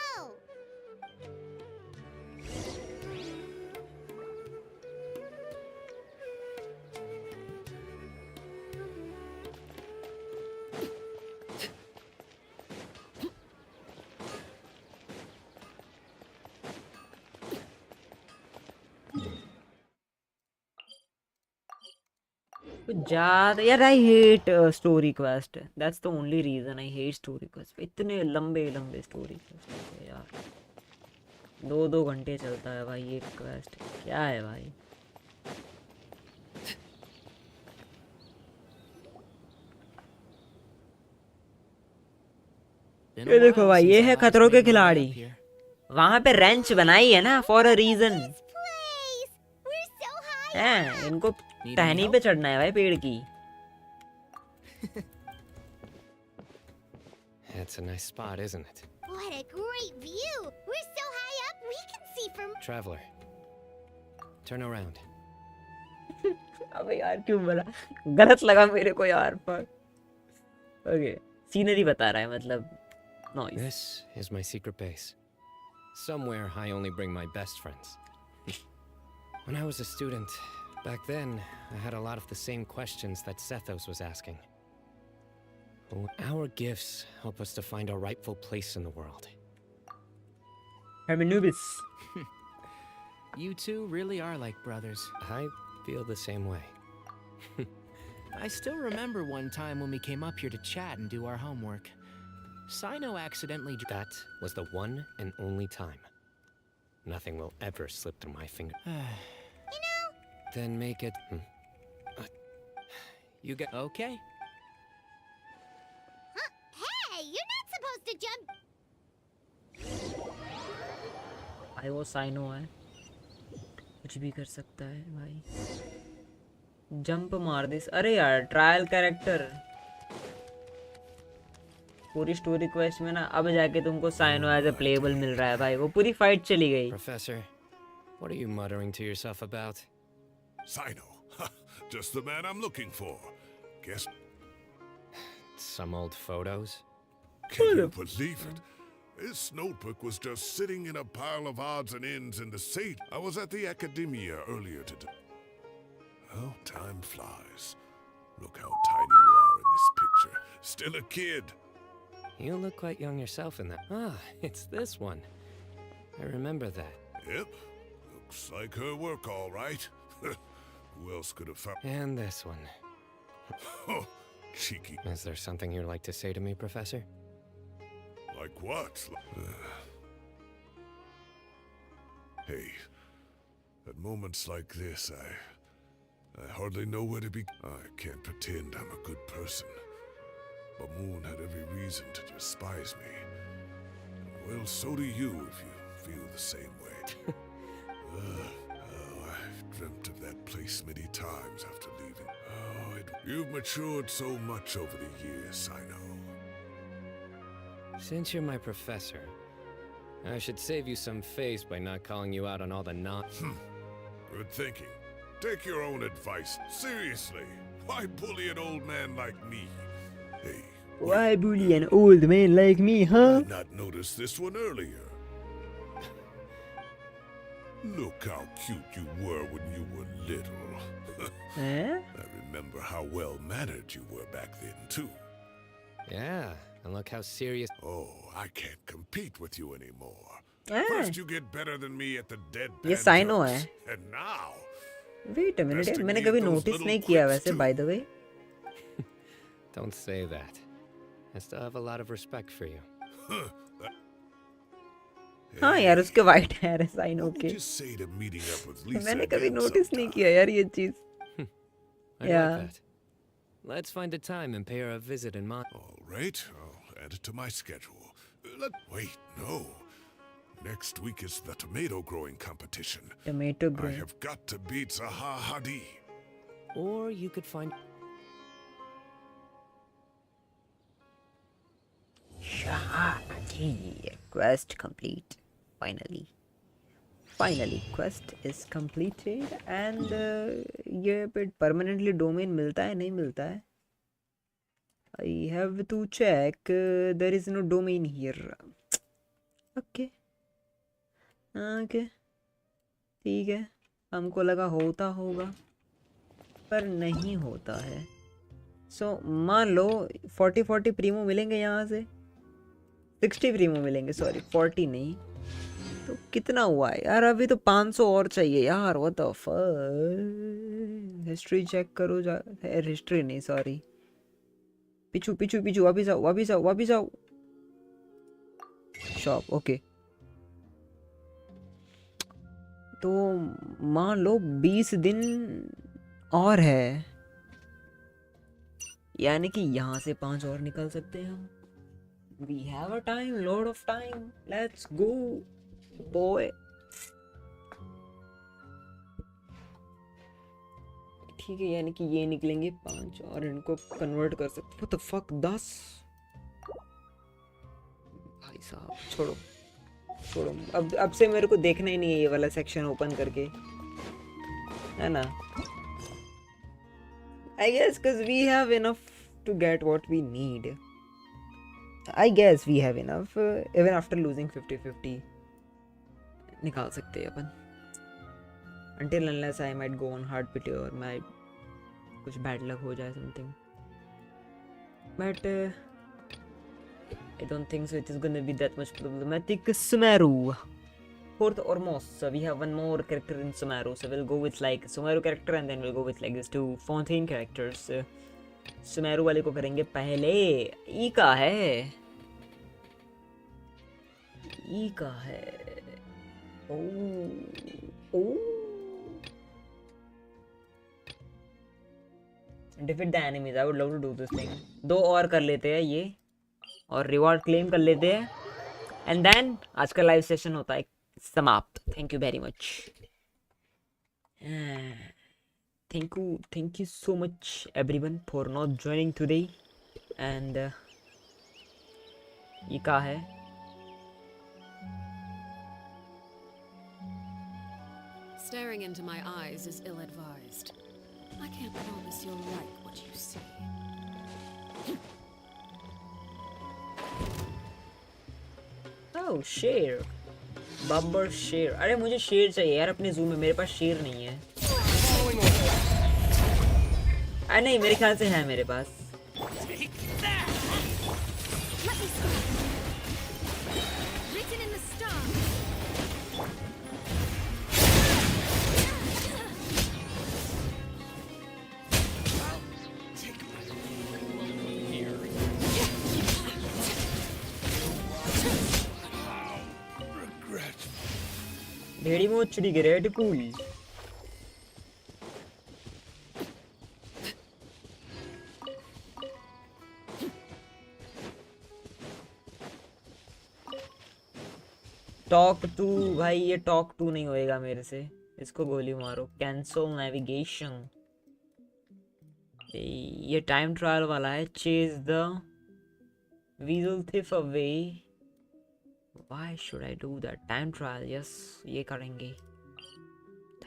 कुछ ज्यादा यार, I hate story quest, that's the only reason I hate story quest. इतने लंबे लंबे story quest यार, 2-2 घंटे चलता है भाई ये क्वेस्ट, क्या है भाई। ये देखो भाई, ये है खतरों के खिलाड़ी। वहां पे रेंच बनाई है ना फॉर अ रीजन है, इनको टहनी पे चढ़ना है भाई पेड़ की। That's a nice spot, isn't it? What a great view! We're so high up, we can see from... Traveler, turn around. अबे यार क्यों बोला, गलत लगा मेरे को यार पर। ओके, सीनरी बता रहा है मतलब noise. This is my secret base. Somewhere I only bring my best friends. When I was a student, back then, I had a lot of the same questions that Sethos was asking. Our gifts help us to find our rightful place in the world. Hermanubis. You two really are like brothers. I feel the same way. I still remember one time when we came up here to chat and do our homework. Sino accidentally... That was the one and only time. Nothing will ever slip through my finger. Then make it... you get... Okay. Hey, you're not supposed to jump... भाई वो cyano है, कुछ भी कर सकता है भाई। Jump मार दे। अरे यार ट्रायल कैरेक्टर, पूरी स्टोरी क्वेस्ट में ना अब जाके तुमको साइनो एज अ प्लेबल मिल रहा है भाई, वो पूरी फाइट चली गई। Professor, what are you muttering to yourself about? Sino. Just the man I'm looking for. Guess... Some old photos? Can you believe it? This notebook was just sitting in a pile of odds and ends in the safe. I was at the academia earlier today. Oh, time flies. Look how tiny you are in this picture. Still a kid. You look quite young yourself in that. Ah, it's this one. I remember that. Yep. Looks like her work, all right. Who else could have found... And this one. Oh, cheeky. Is there something you'd like to say to me, Professor? Like what? Hey, at moments like this, I hardly know where to be. I can't pretend I'm a good person. But Moon had every reason to despise me. Well, so do you if you feel the same way. I've dreamt of that place many times after leaving. You've matured so much over the years, I know. Since you're my professor, I should save you some face by not calling you out on all the Good thinking. Take your own advice. Seriously, why bully an old man like me? Hey. Why bully an old man like me, huh? I did not notice this one earlier. Look how cute you were when you were little. Eh? I remember how well-mannered you were back then, too. Yeah, and look how serious... Oh, I can't compete with you anymore. Eh? First you get better than me at the deadpan Yes, I know, jokes, and now... Wait a minute, Testing मैंने me कभी with those notice little नहीं किया quips, वैसे, too. by the way. Don't say that. I still have a lot of respect for you. हाँ यार उसके white hair है cyano What के। would you say to meeting up with Lisa मैंने कभी again नोटिस नहीं sometime? किया यार ये चीज। I Yeah. like that. Let's find a time and pay her a visit in my... All right, I'll add it to my schedule. Wait, no. Next week is the tomato growing competition. Tomato I growing. have got to beat Zaha Hadi. Or you could find... Quest complete. Finally quest is completed and ये पे permanently domain मिलता है नहीं मिलता है? I have to check. There is no domain here. Okay. ठीक है, हमको लगा होता होगा पर नहीं होता है। So मान लो 40 प्रीमो मिलेंगे यहाँ से, 60 प्रीमो मिलेंगे, सॉरी 40 नहीं, तो कितना हुआ है यार? अभी तो 500 और चाहिए यार। What the fuck history check करो जा, हिस्ट्री नहीं सॉरी, पीछू पीछू पीछू, वापिस आओ वापिस आओ वापिस आओ। Shop okay. तो मान लो 20 दिन और है, यानी कि यहाँ से 5 और निकल सकते हैं हम। We have a time, lot of time. Let's go, boy. ठीक है, यानी कि ये निकलेंगे 5 और इनको कन्वर्ट कर सकते। What the fuck 10? भाई साहब छोड़ो छोड़ो, अब से मेरे को देखना ही नहीं है ये वाला सेक्शन ओपन करके, है ना। I guess because we have enough to get what we need. I guess we have enough, even after losing 50-50 निकाल सकते हैं अपन। Until unless I might go on hard pity और मैं कुछ bad luck हो जाए something, but I don't think so it is gonna be that much problematic. Sumeru, fourth or most, so we have one more character in Sumeru, so we'll go with like Sumeru character and then we'll go with like these 2 Fontaine characters. Sumeru वाले को करेंगे पहले। ई का है, ई का है। Oh oh defeat the enemies, I would love to do this thing. 2 और कर लेते हैं ये और रिवॉर्ड क्लेम कर लेते हैं एंड देन आज का लाइव सेशन होता है समाप्त। Thank you very much, thank you so much everyone for not joining today, and ये क्या है? Staring into my eyes is ill-advised. I can't promise you'll like what you see. Oh, शेर, बब्बर शेर। अरे मुझे शेर चाहिए यार अपने जू में, मेरे पास शेर नहीं है। अरे नहीं, मेरे ख्याल से है मेरे पास। भेड़ी मोचड़ी के रेड कूल। टॉक 2 भाई, ये टॉक 2 नहीं होएगा मेरे से, इसको गोली मारो। कैंसल नेविगेशन, ये टाइम ट्रायल वाला है। Chase the वीजल thief away, why should I do that? Time trial, yes ये करेंगे,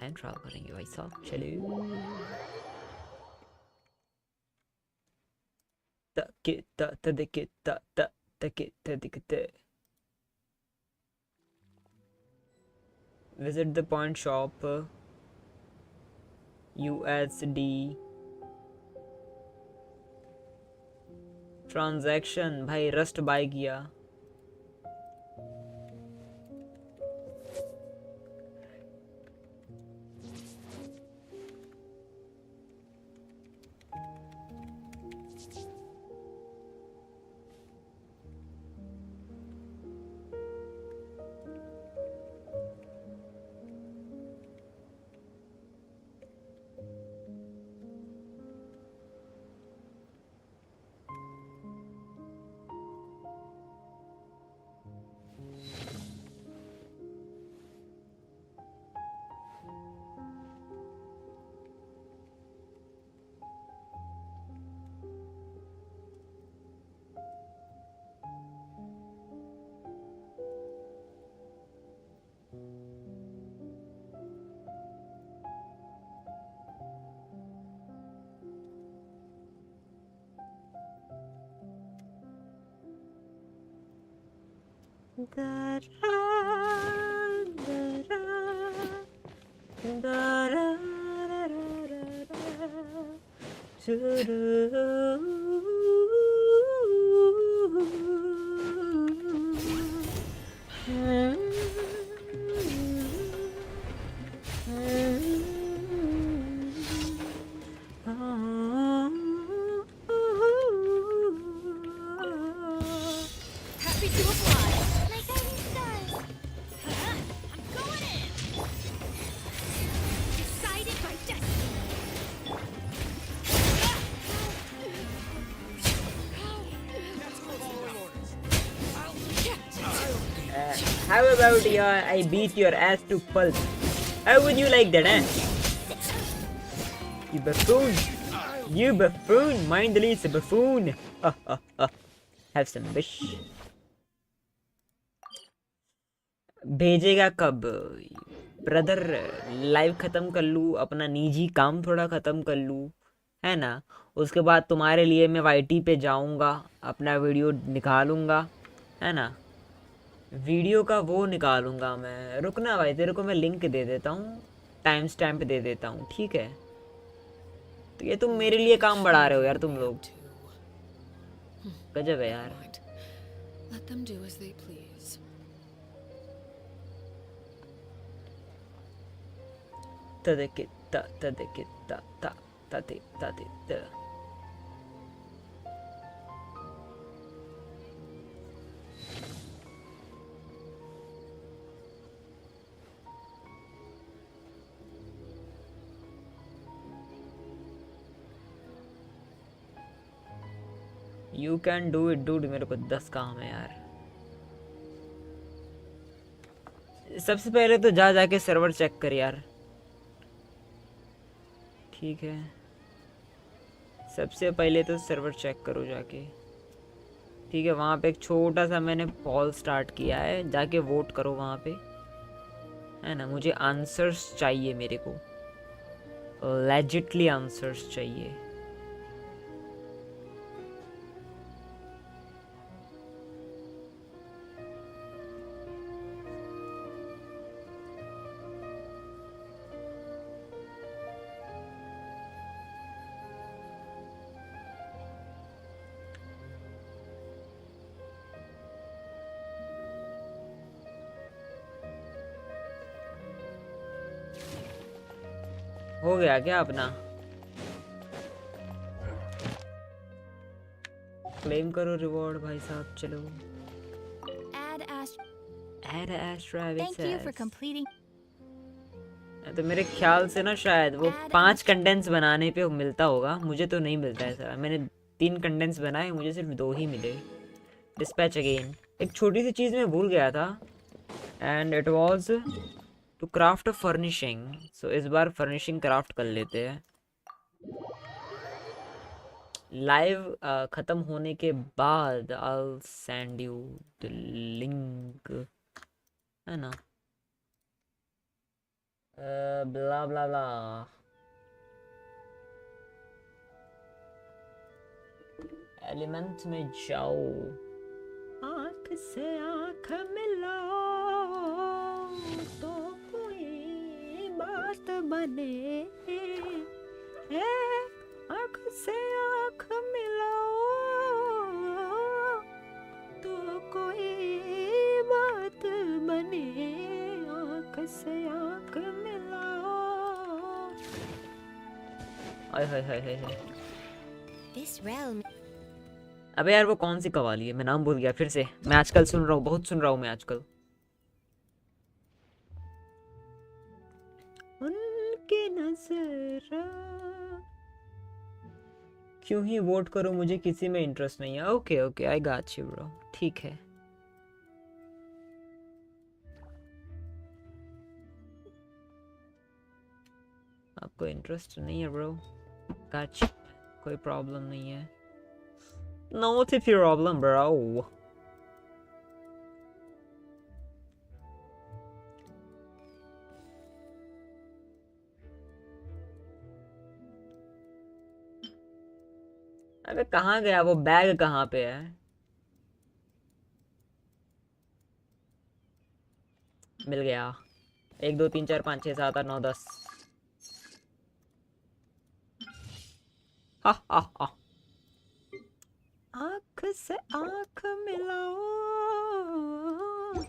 टाइम ट्रायल करेंगे भाई साहब। चलो तके तदके तके तदके। Visit the point shop, USD transaction। भाई रस्ट बाय किया। How about I beat your ass to pulp? How would you like that, eh? You buffoon! You buffoon! Mindless buffoon! Have some wish. भेजेगा कब? Brother live खत्म कर लूँ, अपना निजी काम थोड़ा खत्म कर लूँ, है ना? उसके बाद तुम्हारे लिए मैं वाईटी पे जाऊँगा, अपना वीडियो निकालूँगा, है ना? वीडियो का वो निकालूँगा मैं। रुकना भाई, तेरे को मैं लिंक दे देता हूँ, टाइम स्टैम्प दे देता हूँ, ठीक है? तो ये तुम मेरे लिए काम बढ़ा रहे हो यार, तुम लोग गजब है यार। Let them do as they please. Tadekita, tadekita, ta, tade, tade, ta. You can do it, dude. मेरे को 10 काम है यार। सबसे पहले तो जाके सर्वर चेक कर यार, ठीक है? सबसे पहले तो सर्वर चेक करो जाके, ठीक है? वहाँ पे एक छोटा सा मैंने पॉल स्टार्ट किया है, जाके वोट करो वहाँ पे, है ना? मुझे आंसर्स चाहिए, मेरे को लेजिटली आंसर्स चाहिए। हो गया क्या अपना? क्लेम करो रिवॉर्ड भाई साहब, चलो। Add Astra, Thank you for completing. तो मेरे ख्याल से ना शायद वो 5 कंटेंट्स बनाने पे मिलता होगा, मुझे तो नहीं मिलता है सर। मैंने 3 कंटेंट्स बनाए, मुझे सिर्फ 2 ही मिले। Dispatch again. एक छोटी सी चीज़ मैं भूल गया था, and it was to craft a furnishing. सो इस बार फर्निशिंग क्राफ्ट कर लेते हैं। लाइव ख़त्म होने के बाद I'll send you the link, है ना? ब्ला ब्ला ब्ला। एलिमेंट में जाओ, आँख से आँख मिलाओ तो कोई बात बने, आँख से आँख मिलाओ तो कोई बात बने, आँख से आँख मिलाओ। हाय हाय हाय हाय हाय। This realm. अबे यार वो कौन सी कवाली है, मैं नाम भूल गया फिर से। मैं आजकल सुन रहा हूँ, बहुत सुन रहा हूँ मैं आजकल। उनके नजरा क्यों ही वोट करो, मुझे किसी में इंटरेस्ट नहीं है। Okay okay, I got you bro, ठीक है। आपको इंटरेस्ट नहीं है ब्रो, गॉट यू, कोई प्रॉब्लम नहीं है। Not if you're problem, bro. अबे कहाँ गया वो बैग, कहाँ पे है? मिल गया। 1 2 3 4 5 6 7 8 9 10। हा हा हा। आँख से आँख मिलाओ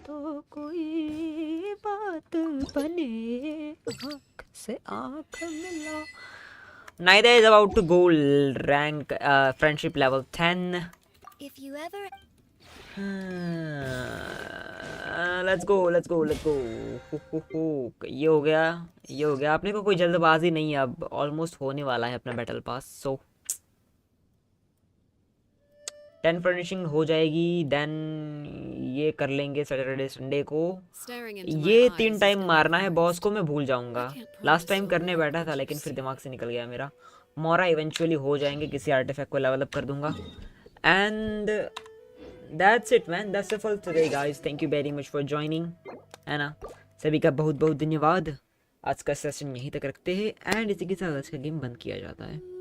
तो कोई बात बने, आँख से आँख मिलाओ। Neither is about to go rank friendship level 10. If you ever let's go let's go let's go। ये हो गया, ये हो गया। अपने को कोई जल्दबाजी नहीं है, अब ऑलमोस्ट होने वाला है अपना बैटल पास। सो 10 फर्निशिंग हो जाएगी, देन ये कर लेंगे सैटरडे संडे को। Staring into my ये eyes 3 is टाइम मारना है बॉस ill-advised. को, मैं भूल जाऊंगा। I can't last promise time you'll करने like बैठा what था you लेकिन फिर see. दिमाग से निकल गया मेरा। मोरा इवेंचुअली हो जाएंगे, किसी आर्टिफैक्ट को लेवल अप कर दूंगा। And that's it man, that's it for today guys, thank you very much for joining, है ना। सभी का बहुत बहुत धन्यवाद। आज का सेशन यहीं तक रखते हैं एंड इसी के साथ आज का गेम बंद किया जाता है।